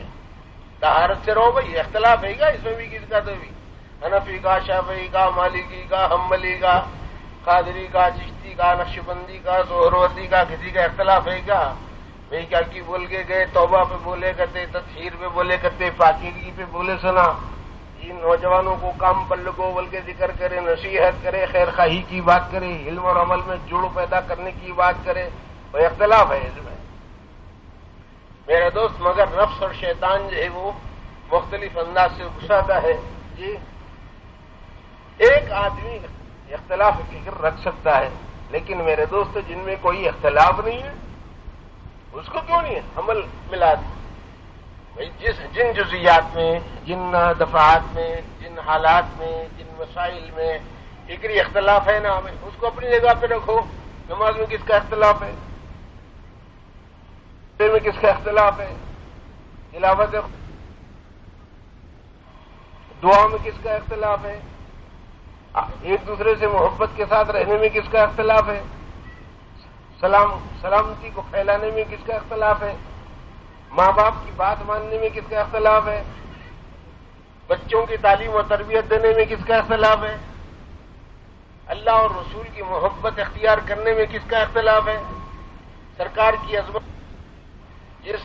طہارت سے رہو بھائی، اختلاف ہے گا اس میں بھی، کس کا تو بھی، حنفی کا، شافعی کا، مالکی کا، حنبلی کا، قادری کا، چشتی کا، نقشبندی کا، سہروردی کا، کسی کا اختلاف ہے کیا؟ بھائی کیا کی بول کے گئے، توبہ پہ بولے کرتے، تطہیر پہ بولے کرتے، پاکیزگی پہ بولے سنا، ان نوجوانوں کو کام پر لگو بول کے ذکر کرے، نصیحت کرے، خیر خواہی کی بات کرے، علم اور عمل میں جوڑ پیدا کرنے کی بات کرے، وہ اختلاف ہے اس میں میرے دوست۔ مگر نفس اور شیطان جو ہے وہ مختلف انداز سے گھساتا ہے جی۔ ایک آدمی اختلاف فکر رکھ سکتا ہے، لیکن میرے دوست جن میں کوئی اختلاف نہیں ہے اس کو کیوں نہیں ہے عمل ملا دی؟ بھائی جن جزیات میں، جن دفعات میں، جن حالات میں، جن مسائل میں فکری اختلاف ہے نا، ہمیں اس کو اپنی جگہ پہ رکھو۔ نماز میں کس کا اختلاف ہے؟ میں کس کا اختلاف ہے؟ تلاوت دعا میں کس کا اختلاف ہے؟ ایک دوسرے سے محبت کے ساتھ رہنے میں کس کا اختلاف ہے؟ سلامتی کو پھیلانے میں کس کا اختلاف ہے؟ ماں باپ کی بات ماننے میں کس کا اختلاف ہے؟ بچوں کی تعلیم و تربیت دینے میں کس کا اختلاف ہے؟ اللہ اور رسول کی محبت اختیار کرنے میں کس کا اختلاف ہے؟ سرکار کی عظمت جس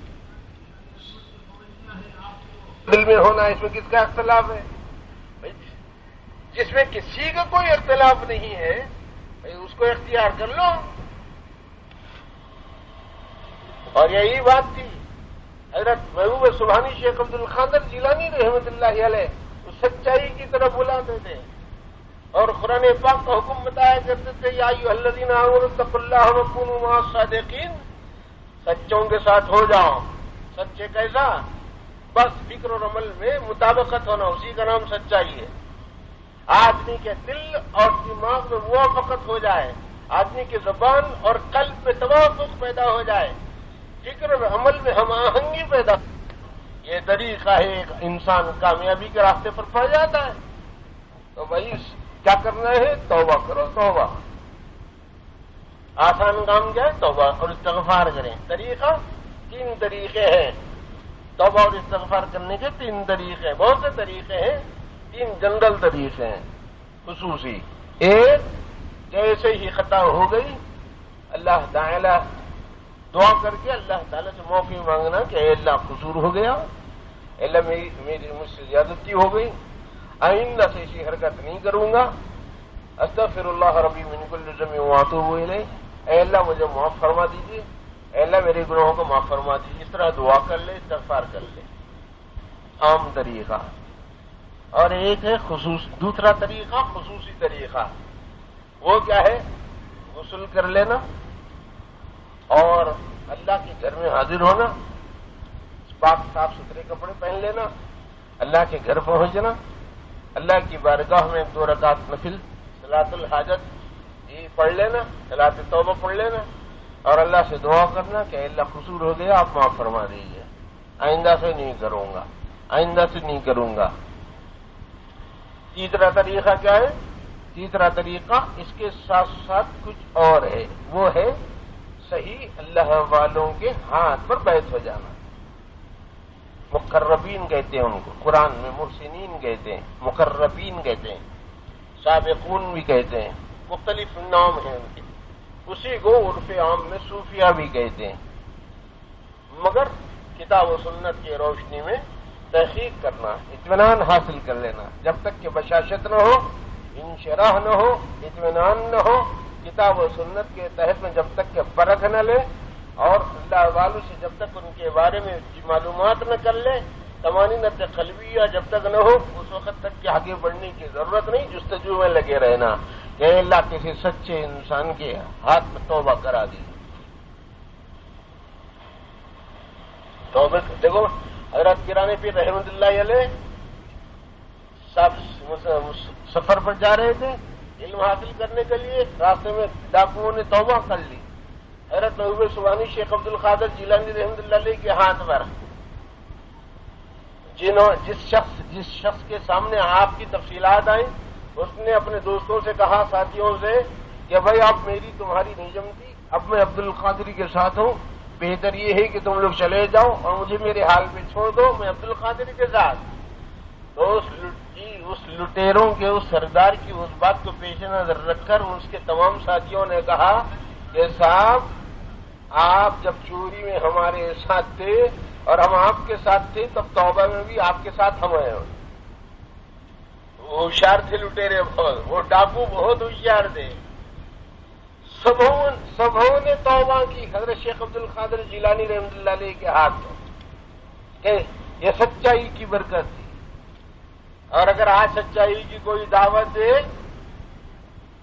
دل میں ہونا، اس میں کس کا اختلاف ہے؟ جس میں کسی کا کوئی اختلاف نہیں ہے اس کو اختیار کر لو۔ اور یہی بات تھی حضرت محبوب سبحانی شیخ عبد القادر جیلانی رحمۃ اللہ علیہ، اس سچائی کی طرف بلاتے تھے اور قرآن پاک کا حکم بتایا کرتے تھے، یا ایھا الذین آمنوا اتقوا اللہ وکونوا مع الصادقین، سچوں کے ساتھ ہو جاؤ۔ سچے کیسا؟ بس فکر اور عمل میں مطابقت ہونا، اسی کا نام سچائی ہے۔ آدمی کے دل اور دماغ میں موافقت ہو جائے، آدمی کی زبان اور قلب میں توافق پیدا ہو جائے، فکر میں عمل میں ہم آہنگی پیدا ہو، یہ طریقہ ہے ایک انسان کامیابی کے راستے پر پڑ جاتا ہے۔ تو بھائی کیا کرنا ہے؟ توبہ کرو، توبہ۔ آسان کام کیا ہے؟ توبہ اور استغفار کریں۔ طریقہ 3 طریقے ہیں، توبہ اور استغفار کرنے کے 3 طریقے، بہت سے طریقے ہیں، 3 جنرل طریقے ہیں، خصوصی۔ ایک، جیسے ہی خطا ہو گئی اللہ تعالی دعا کر کے اللہ تعالی سے معافی مانگنا کہ اے اللہ قصور ہو گیا، اے اللہ مجھ سے زیادتی ہو گئی، آئندہ سے ایسی حرکت نہیں کروں گا، استغفر اللہ ربی من کل ذنب واتوب الیہ، اے اللہ مجھے معاف فرما دیجیے، اے اللہ میرے گناہوں کو معاف فرما دیجیے، اس طرح دعا کر لے، استغفار کر لے، عام طریقہ۔ اور ایک ہے دوسرا طریقہ خصوصی طریقہ، وہ کیا ہے؟ غسل کر لینا اور اللہ کے گھر میں حاضر ہونا، پاک صاف ستھرے کپڑے پہن لینا، اللہ کے گھر پہنچنا، اللہ کی بارگاہ میں 2 رکعت نفل صلاۃ الحاجت یہ پڑھ لینا، صلاۃ توبہ پڑھ لینا، اور اللہ سے دعا کرنا کہ اللہ قصور ہو گیا، آپ معاف فرما دیجیے، آئندہ سے نہیں کروں گا، آئندہ سے نہیں کروں گا۔ تیسرا طریقہ کیا ہے؟ تیسرا طریقہ اس کے ساتھ ساتھ کچھ اور ہے، وہ ہے صحیح اللہ والوں کے ہاتھ پر بیعت ہو جانا۔ مقربین کہتے ہیں ان کو، قرآن میں محسنین کہتے ہیں، مقربین کہتے ہیں، سابقون بھی کہتے ہیں، مختلف نام ہیں ان کے، اسی کو عرف عام میں صوفیہ بھی کہتے ہیں۔ مگر کتاب و سنت کی روشنی میں تحقیق کرنا، اطمینان حاصل کر لینا، جب تک کہ بشاشت نہ ہو، انشراح نہ ہو، اطمینان نہ ہو، کتاب و سنت کے تحت میں جب تک کہ پرکھ نہ لے، اور اللہ والوں سے جب تک ان کے بارے میں معلومات نہ کر لے، طمانینت قلبیہ جب تک نہ ہو، اس وقت تک کہ آگے بڑھنے کی ضرورت نہیں، جستجو میں لگے رہنا کہ اللہ کسی سچے انسان کے ہاتھ میں توبہ کرا دی۔ توبہ دیکھو، حضرت گرانی پیر رحمۃ اللہ علیہ سفر پر جا رہے تھے علم حاصل کرنے کے لیے، راستے میں ڈاکوؤں نے توبہ کر لی، حضرت محبوب سبحانی شیخ عبد القادر جیلانی رحمۃ اللہ علیہ کے ہاتھ پر، جس شخص کے سامنے آپ کی تفصیلات آئیں، اس نے اپنے دوستوں سے کہا، ساتھیوں سے، کہ بھائی آپ میری تمہاری نہیں جمتی، اب میں عبد القادری کے ساتھ ہوں، بہتر یہ ہے کہ تم لوگ چلے جاؤ اور مجھے میرے حال پہ چھوڑ دو، میں عبد القادری کے ساتھ۔ تو اس لٹیروں کے اس سردار کی اس بات کو پیش نظر رکھ کر اس کے تمام ساتھیوں نے کہا کہ صاحب آپ جب چوری میں ہمارے ساتھ تھے اور ہم آپ کے ساتھ تھے، تب توبہ میں بھی آپ کے ساتھ ہم ہیں۔ وہ ہوشیار تھے لٹیرے بہت، وہ ڈاکو بہت ہوشیار تھے، سبوں نے توبہ کی حضرت شیخ عبد القادر جیلانی رحمۃ اللہ علیہ کے ہاتھ کہ یہ سچائی کی برکت تھی۔ اور اگر آج سچائی کی کوئی دعوت دے،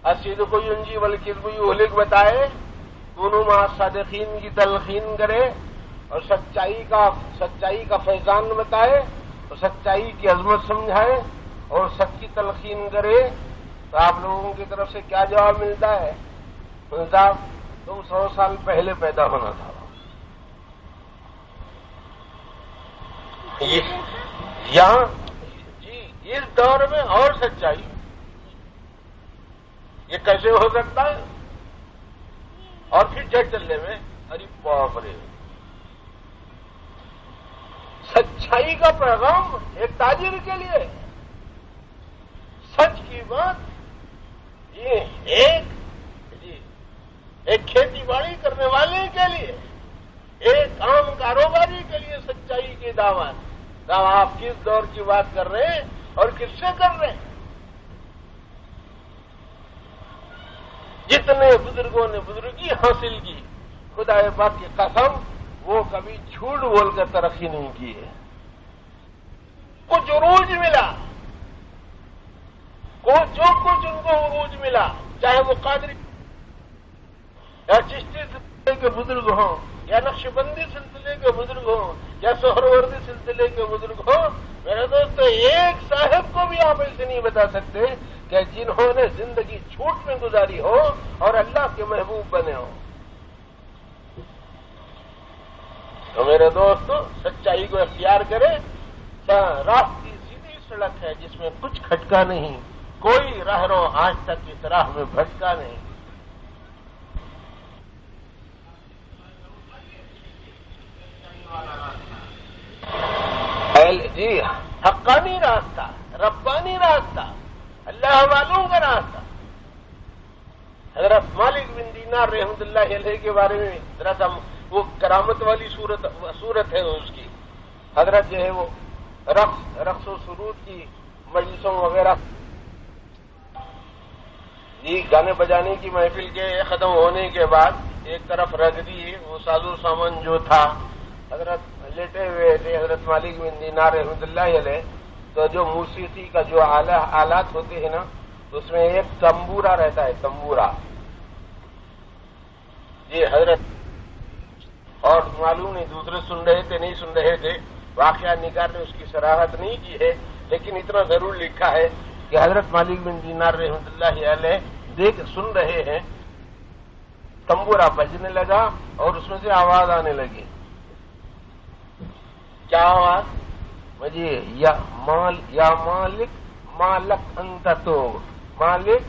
الصدق ینجی والکذب یہلک بتائے، کونوا مع الصادقین کی تلقین کرے، اور سچائی کا فیضان بتائے، اور سچائی کی عظمت سمجھائے، اور سچ کی تلقین کرے، تو آپ لوگوں کی طرف سے کیا جواب ملتا ہے؟ صاحب تم 100 سال پہلے پیدا ہونا تھا۔ یہاں اس دور میں اور سچائی، یہ کیسے ہو سکتا ہے؟ اور پھر جٹ چلنے میں، ارے باپ رے، سچائی کا پیغام ایک تاجر کے لیے، سچ کی بات یہ ایک کھیتی باڑی کرنے والے کے لیے، ایک عام کاروباری کے لیے سچائی کی دعوت۔ آپ کس دور کی بات کر رہے ہیں اور کس سے کر رہے ہیں؟ جتنے بزرگوں نے بزرگی حاصل کی، خدا پاک کی قسم، وہ کبھی جھوٹ بول کر ترقی نہیں کی ہے۔ کچھ عروج ملا، جو کچھ ان کو عروج ملا، چاہے وہ قادری یا چشتی سلسلے کے بزرگ ہوں، یا نقشبندی سلسلے کے بزرگ ہوں، یا سہروردی سلسلے کے بزرگ ہوں، میرے دوست ایک صاحب کو بھی آپ ایسے نہیں بتا سکتے کہ جنہوں نے زندگی جھوٹ میں گزاری ہو اور اللہ کے محبوب بنے ہوں۔ تو میرے دوست سچائی کو اختیار کرے، راستی سیدھی سڑک ہے جس میں کچھ کھٹکا نہیں، کوئی رہرو آج تک اس راہ میں بھٹکا نہیں۔ جی حقانی راستہ، ربانی راستہ، اللہ والوں کا راستہ۔ حضرت مالک بن دینار رحمۃ اللہ علیہ کے بارے میں ذرا سا وہ کرامت والی صورت ہے اس کی۔ حضرت جو ہے وہ رقص و سرود کی مجلسوں وغیرہ، جی گانے بجانے کی محفل کے ختم ہونے کے بعد ایک طرف رکھ دی وہ سازو سامان جو تھا، حضرت لیٹے ہوئے تھے حضرت مالک بن دینار رحمۃ اللہ علیہ، تو جو موسیقی کا جو آلات ہوتے ہیں نا، اس میں ایک تمبورا رہتا ہے، تمبورا، جی حضرت، اور معلوم نہیں دوسرے سن رہے تھے نہیں سن رہے تھے، واقعہ نگار نے اس کی صراحت نہیں کی ہے، لیکن اتنا ضرور لکھا ہے کہ حضرت مالک بن دینار رحمۃ اللہ علیہ سن رہے ہیں، تمبورا بجنے لگا اور اس میں سے آواز آنے لگی۔ کیا آواز؟ مجھے یا مالک مالک انت، تو مالک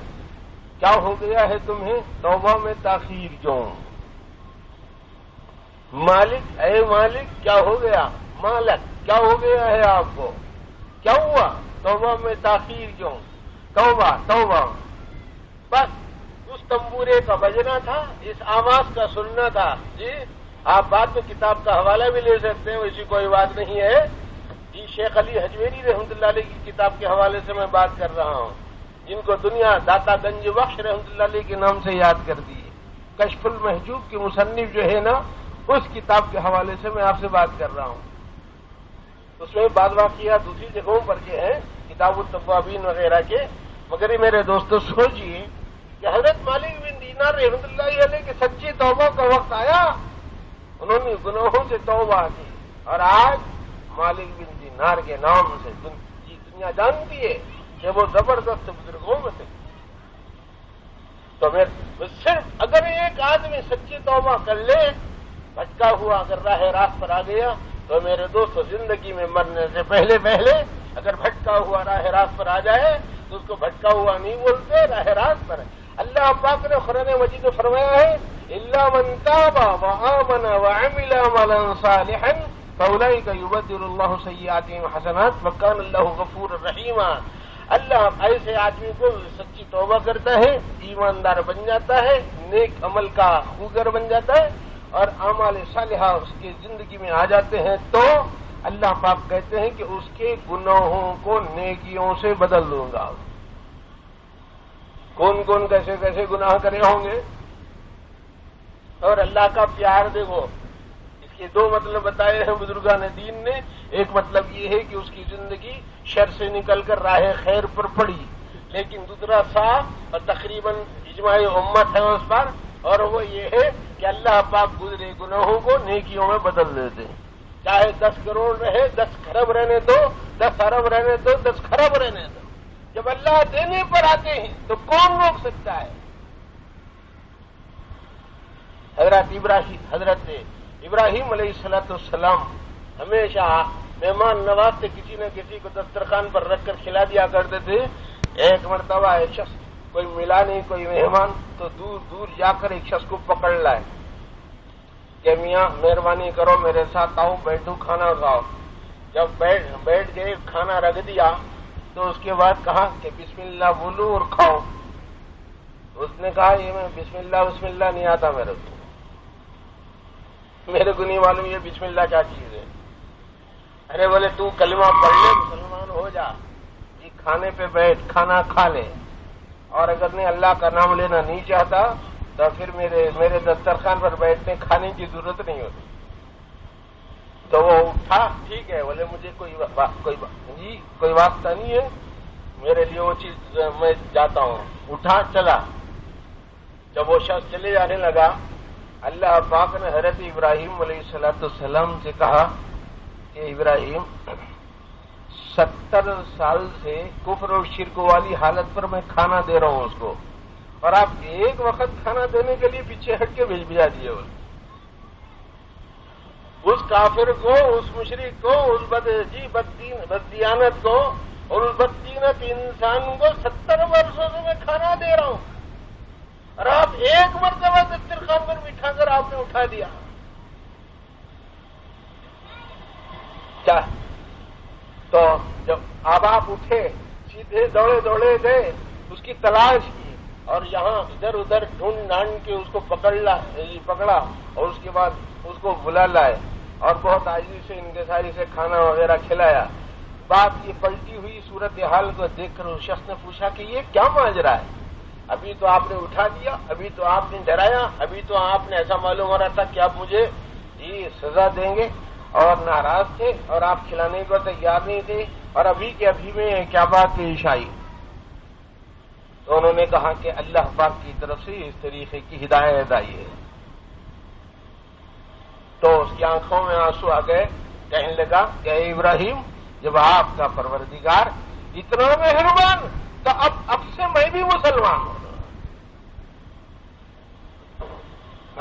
کیا ہو گیا ہے تمہیں، توبہ میں تاخیر کیوں؟ مالک، اے مالک کیا ہو گیا، مالک کیا ہو گیا ہے آپ کو، کیا ہوا، توبہ میں تاخیر کیوں، توبہ توبہ۔ بس اس تمبورے کا بجنا تھا، اس آواز کا سننا تھا۔ جی آپ بعد میں کتاب کا حوالہ بھی لے سکتے ہیں، ویسی کوئی بات نہیں ہے، جی شیخ علی حجویری رحمۃ اللہ علیہ کی کتاب کے حوالے سے میں بات کر رہا ہوں، جن کو دنیا داتا گنج بخش رحمۃ اللہ علیہ کے نام سے یاد کر دی۔ کشف المحجوب کے مصنف جو ہے نا، اس کتاب کے حوالے سے میں آپ سے بات کر رہا ہوں۔ اس میں بعض واقعات دوسری جگہوں پر کے ہیں، کتاب التوابین وغیرہ کے، مگر یہ میرے دوستو سوچئے کہ حضرت مالک بن دینار رحمۃ اللہ علیہ کے سچی توبہ کا وقت آیا، انہوں نے گناہوں سے توبہ کی، اور آج مالک بن دینار کے نام سے دنیا جانتی ہے کہ وہ زبردست بزرگوں میں سے۔ تو صرف اگر ایک آدمی سچی توبہ کر لے، بھٹکا ہوا اگر راہ راست پر آ گیا، تو میرے دوستو زندگی میں مرنے سے پہلے اگر بھٹکا ہوا راہ راست پر آ جائے تو اس کو بھٹکا ہوا نہیں بولتے، راہ راست پر ہے۔ اللہ پاک نے قرآن مجید میں فرمایا ہے، الا من تاب وآمن وعمل عملا صالحا فاولئک یبدل اللہ سیئاتہم حسنات وکان اللہ غفورا رحیما۔ اللہ ایسے آدمی کو سچی توبہ کرتا ہے، ایماندار بن جاتا ہے، نیک عمل کا خوگر بن جاتا ہے، اور اعمال صالحہ اس کی زندگی میں آ جاتے ہیں، تو اللہ پاک کہتے ہیں کہ اس کے گناہوں کو نیکیوں سے بدل دوں گا۔ کون کون کیسے کیسے گناہ کرے ہوں گے، اور اللہ کا پیار دیکھو، اس کے دو مطلب بتائے ہیں بزرگان دین نے۔ ایک مطلب یہ ہے کہ اس کی زندگی شر سے نکل کر راہ خیر پر پڑی، لیکن دوسرا صاف اور تقریباً اجماع امت ہے اس پر، اور وہ یہ ہے کہ اللہ پاک گزرے گناہوں کو نیکیوں میں بدل دیتے ہیں، چاہے 10 کروڑ رہے، 10 کھرب رہنے دو، 10 ارب رہنے دو، 10 کھرب رہنے دو، جب اللہ دینے پر آتے ہیں تو کون روک سکتا ہے؟ حضرت ابراہیم علیہ السلام ہمیشہ مہمان نواز سے کسی نہ کسی کو دسترخوان پر رکھ کر کھلا دیا کرتے تھے۔ ایک مرتبہ ایک شخص کوئی ملا نہیں، کوئی مہمان، تو دور دور جا کر ایک شخص کو پکڑ لائے کہ میاں مہربانی کرو میرے ساتھ آؤ، بیٹھو کھانا کھاؤ۔ جب بیٹھ گئے، کھانا رکھ دیا، تو اس کے بعد کہا کہ بسم اللہ بولو اور کھاؤ۔ اس نے کہا یہ میں بسم اللہ نہیں آتا میرے کو نہیں معلوم یہ بسم اللہ کیا چیز ہے۔ ارے بولے تو کلمہ پڑھ لے، مسلمان ہو جا، یہ کھانے پہ بیٹھ، کھانا کھا لے، اور اگر نہیں اللہ کا نام لینا نہیں چاہتا تو پھر میرے دسترخوان پر بیٹھنے کھانے کی ضرورت نہیں ہوتی۔ تو وہ اٹھا، ٹھیک ہے، بولے مجھے کوئی واسطہ نہیں ہے، میرے لیے وہ چیز میں جاتا ہوں، اٹھا چلا۔ جب وہ شخص چلے جانے لگا، اللہ پاک نے حضرت ابراہیم علیہ السلام سے کہا کہ ابراہیم 70 سال سے کفر اور شرک والی حالت پر میں کھانا دے رہا ہوں اس کو، اور آپ ایک وقت کھانا دینے کے لیے پیچھے ہٹ کے بھیجا دیے اس کافر کو، اس مشرک کو، اس بددیانت کو اور اس بددینت انسان کو 70 برسوں سے میں کھانا دے رہا ہوں، اور آپ ایک مرتبہ دسترخوان پر بٹھا کر آپ نے اٹھا دیا. کیا تو جب اب آپ اٹھے، سیدھے دوڑے دوڑے گئے، اس کی تلاش کی، اور یہاں ادھر ادھر ڈھونڈ ڈھانڈ کے اس کو پکڑا، اور اس کے بعد اس کو بلا لائے اور بہت عاجزی سے انکساری سے کھانا وغیرہ کھلایا. بات یہ پلٹی ہوئی صورتحال کو دیکھ کر اس شخص نے پوچھا کہ یہ کیا ماجرا ہے؟ ابھی تو آپ نے اٹھا دیا، ابھی تو آپ نے ڈرایا، ابھی تو آپ نے ایسا معلوم ہو رہا تھا کہ آپ مجھے یہ سزا دیں گے، اور ناراض تھے اور آپ کھلانے کو تیار نہیں تھے، اور ابھی کے ابھی میں کیا بات پیش آئی؟ تو انہوں نے کہا کہ اللہ پاک کی طرف سے اس طریقے کی ہدایت آئی ہے. تو اس کی آنکھوں میں آنسو آ گئے، کہنے لگا کہ اے ابراہیم، جب آپ کا پروردگار اتنا مہربان تو اب سے میں بھی مسلمان ہوں.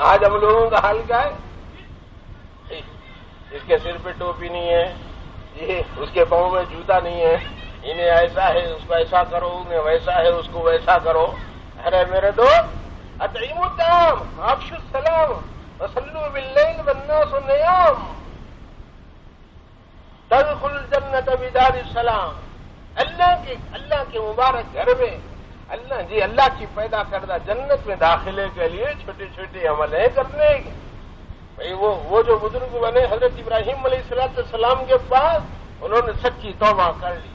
آج ہم لوگوں کا حال کیا ہے؟ اس کے سر پہ ٹوپی نہیں ہے، یہ اس کے پاؤں میں جوتا نہیں ہے، انہیں ایسا ہے، اس کو ایسا کرو، انہیں ویسا ہے، اس کو ویسا کرو. ارے میرے دوست، اطعموا الطعام، افشوا السلام، وصلوا باللیل والناس نیام، تدخلوا الجنۃ بدار السلام. اللہ کے مبارک گھر میں اللہ کی پیدا کردہ جنت میں داخلے کے لیے چھوٹے چھوٹے عمل ہیں کرنے کے. بھئی وہ جو بزرگ بنے حضرت ابراہیم علیہ السلام کے پاس، انہوں نے سچی توبہ کر لی.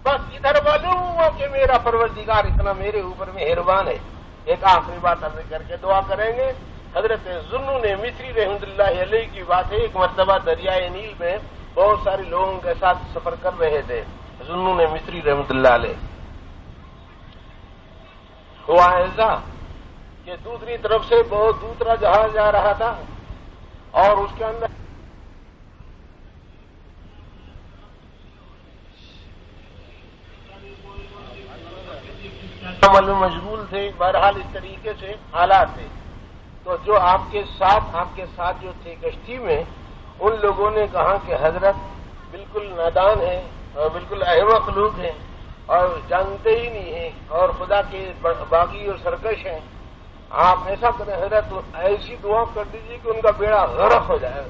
بس ادھر معلوم ہوا کہ میرا پروردگار اتنا میرے اوپر مہربان ہے. ایک آخری بات عرض کر کے دعا کریں گے. حضرت ذوالنون مصری رحمۃ اللہ علیہ کی بات ہے، ایک مرتبہ دریائے نیل میں بہت سارے لوگوں کے ساتھ سفر کر رہے تھے. ذوالنون مصری رحمۃ اللہ علیہ ہوا ایسا کہ دوسری طرف سے بہت دوسرا جہاز جا رہا تھا، اور اس کے اندر عمل میں مشغول تھے. بہرحال اس طریقے سے حالات تھے. تو جو آپ کے ساتھ جو تھے کشتی میں، ان لوگوں نے کہا کہ حضرت بالکل نادان ہیں اور بالکل احمق لوگ ہیں اور جانتے ہی نہیں ہیں اور خدا کے باغی اور سرکش ہیں. آپ ایسا کریں حضرت، ایسی دعا کر دیجیے کہ ان کا بیڑا غرق ہو جائے،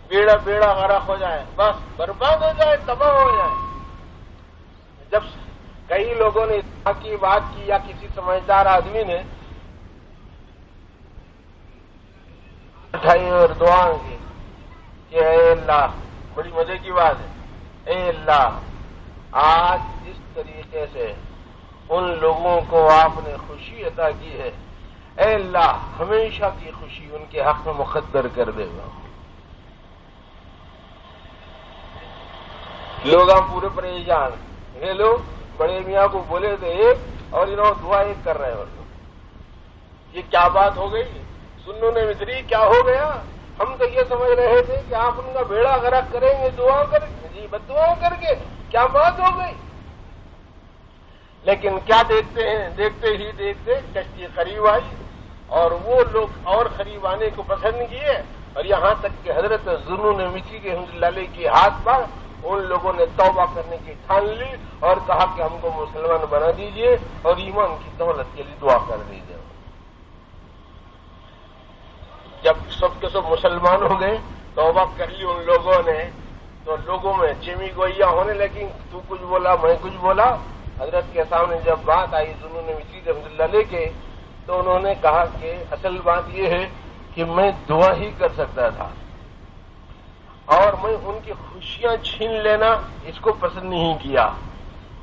بیڑا غرق ہو جائے، بس برباد ہو جائے، تباہ ہو جائے. جب کئی لوگوں نے اس طرح کی بات کی، یا کسی سمجھدار آدمی نے اٹھائی اور دعا کی کہ اے اللہ، بڑی مزے کی بات ہے، اے اللہ آج اس طریقے سے ان لوگوں کو آپ نے خوشی عطا کی ہے، اے اللہ ہمیشہ کی خوشی ان کے حق میں مقدر کر دے گا. لوگ ہم پورے پریشان، یہ لوگ بڑے میاں کو بولے تھے ایک اور انہوں دعا ایک کر رہے ہیں. یہ کیا بات ہو گئی؟ ذوالنون مصری کیا ہو گیا؟ ہم تو یہ سمجھ رہے تھے کہ آپ ان کا بیڑا غرق کریں گے دعا کر کے، جی بددعا کر کے. کیا بات ہو گئی؟ لیکن کیا دیکھتے ہیں، دیکھتے ہی دیکھتے کشتی قریب آئی، اور وہ لوگ اور قریب آنے کو پسند کیے، اور یہاں تک کہ حضرت ذوالنون مصری رحمۃ اللہ علیہ کے ہاتھ پر ان لوگوں نے توبہ کرنے کی ٹھان لی اور کہا کہ ہم کو مسلمان بنا دیجئے اور ایمان کی دولت کے لیے دعا کر دیجئے. جب سب کے سب مسلمان ہو گئے، توبہ کر لی ان لوگوں نے، تو لوگوں میں چیمی گوئیاں ہونے لگی، تو کچھ بولا میں کچھ بولا. حضرت کے سامنے جب بات آئی ذوالنون مصری رحمۃ اللہ علیہ کے، تو انہوں نے کہا کہ اصل بات یہ ہے کہ میں دعا ہی کر سکتا تھا، اور میں ان کی خوشیاں چھین لینا اس کو پسند نہیں کیا.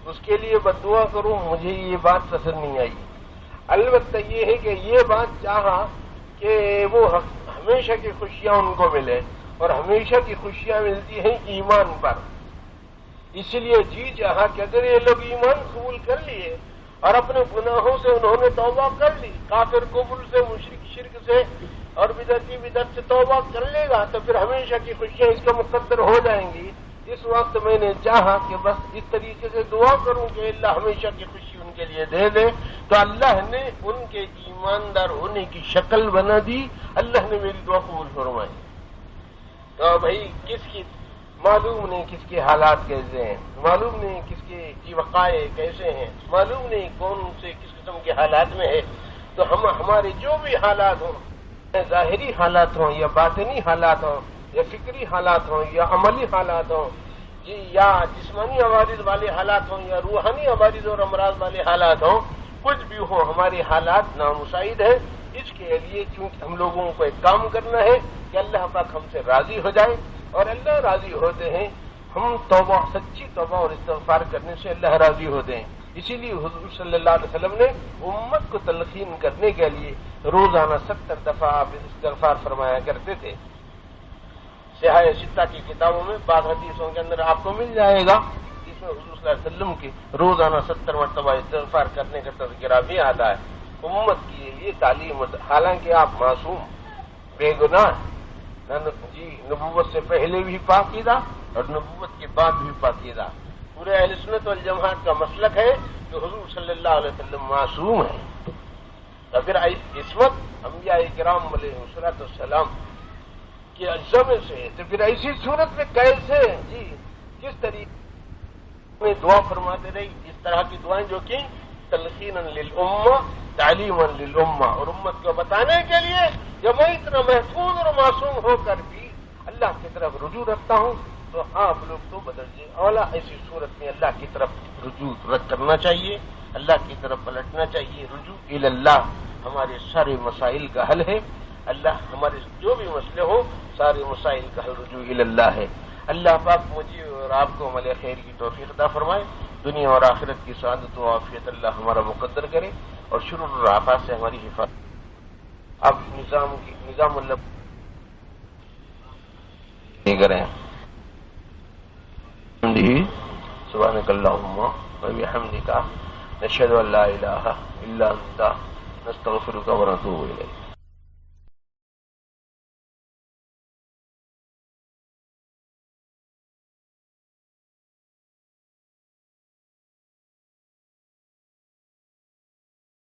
اس کے لیے بددعا کروں، مجھے یہ بات پسند نہیں آئی. البتہ یہ ہے کہ یہ بات چاہا کہ وہ ہمیشہ کی خوشیاں ان کو ملے، اور ہمیشہ کی خوشیاں ملتی ہیں ایمان پر. اس لیے جی چاہا کہ اگر یہ لوگ ایمان قبول کر لیے اور اپنے گناہوں سے انہوں نے توبہ کر لی، کافر کفر سے، مشرک شرک سے اور بدعت سے توبہ کر لے گا، تو پھر ہمیشہ کی خوشیاں اس کا مقدر ہو جائیں گی. اس وقت میں نے چاہا کہ بس اس طریقے سے دعا کروں کہ اللہ ہمیشہ کی خوشی ان کے لیے دے دے، تو اللہ نے ان کے ایماندار ہونے کی شکل بنا دی، اللہ نے میری دعا قبول فرمائی۔ تو بھائی کس کی معلوم نہیں کس کے حالات کیسے ہیں، معلوم نہیں کس کے وقائع کیسے ہیں، معلوم نہیں کون سے کس قسم کے حالات میں ہے، تو ہمارے جو بھی حالات ہوں، ظاہری حالات ہوں یا باطنی حالات ہوں یا فکری حالات ہوں یا عملی حالات ہوں جی، یا جسمانی عوارض والے حالات ہوں یا روحانی عوارض اور امراض والے حالات ہوں، کچھ بھی ہو ہمارے حالات نامساعد ہیں۔ اس کے لیے چونکہ ہم لوگوں کو ایک کام کرنا ہے کہ اللہ پاک ہم سے راضی ہو جائے، اور اللہ راضی ہوتے ہیں ہم توبہ، سچی توبہ اور استغفار کرنے سے اللہ راضی ہوتے ہیں۔ اسی لیے حضور صلی اللہ علیہ وسلم نے امت کو تلقین کرنے کے لیے روزانہ 70 دفعہ آپ استغفار فرمایا کرتے تھے۔ صحاح ستہ کی کتابوں میں بعض حدیثوں کے اندر آپ کو مل جائے گا جس میں حضور صلی اللہ علیہ وسلم کی روزانہ 70 مرتبہ استغفار کرنے کا تذکرہ بھی آتا ہے۔ امت کے لیے تعلیم، حالانکہ آپ معصوم بے گناہ جی، نبوت سے پہلے بھی پاکیزہ اور نبوت کے بعد بھی پاکیزہ۔ پورے اہل سنت والجماعت کا مسلک ہے کہ حضور صلی اللہ علیہ وسلم معصوم ہیں، تو پھر عصمت انبیاء کرام علیہ الصلوۃ والسلام کے عظمت سے، تو پھر ایسی صورت میں کیسے جی کس طریقے میں دعا فرماتے رہی، اس طرح کی دعائیں جو کہ تلقینا للامہ، تعلیما للامہ، اور امت کو بتانے کے لیے کہ میں اتنا محفوظ اور معصوم ہو کر بھی اللہ کی طرف رجوع رکھتا ہوں، تو آپ لوگ تو بدرجے اولا ایسی صورت میں اللہ کی طرف رجوع کرنا چاہیے، اللہ کی طرف پلٹنا چاہیے۔ رجوع الی اللہ ہمارے سارے مسائل کا حل ہے، اللہ ہمارے جو بھی مسئلے ہو سارے مسائل کا حل رجوع الی اللہ ہے۔ اللہ پاک مجھے اور آپ کو عمل خیر کی توفیق عطا فرمائے، دنیا اور آخرت کی سعادت و عافیت اللہ ہمارا مقدر کرے، اور شرور اور آفات سے ہماری حفاظت۔ اب نظام اللہ کریں۔ سبحانک اللہم وبحمدک، نشہد ان لا الہ الا انت، نستغفرک ونتوب الیک۔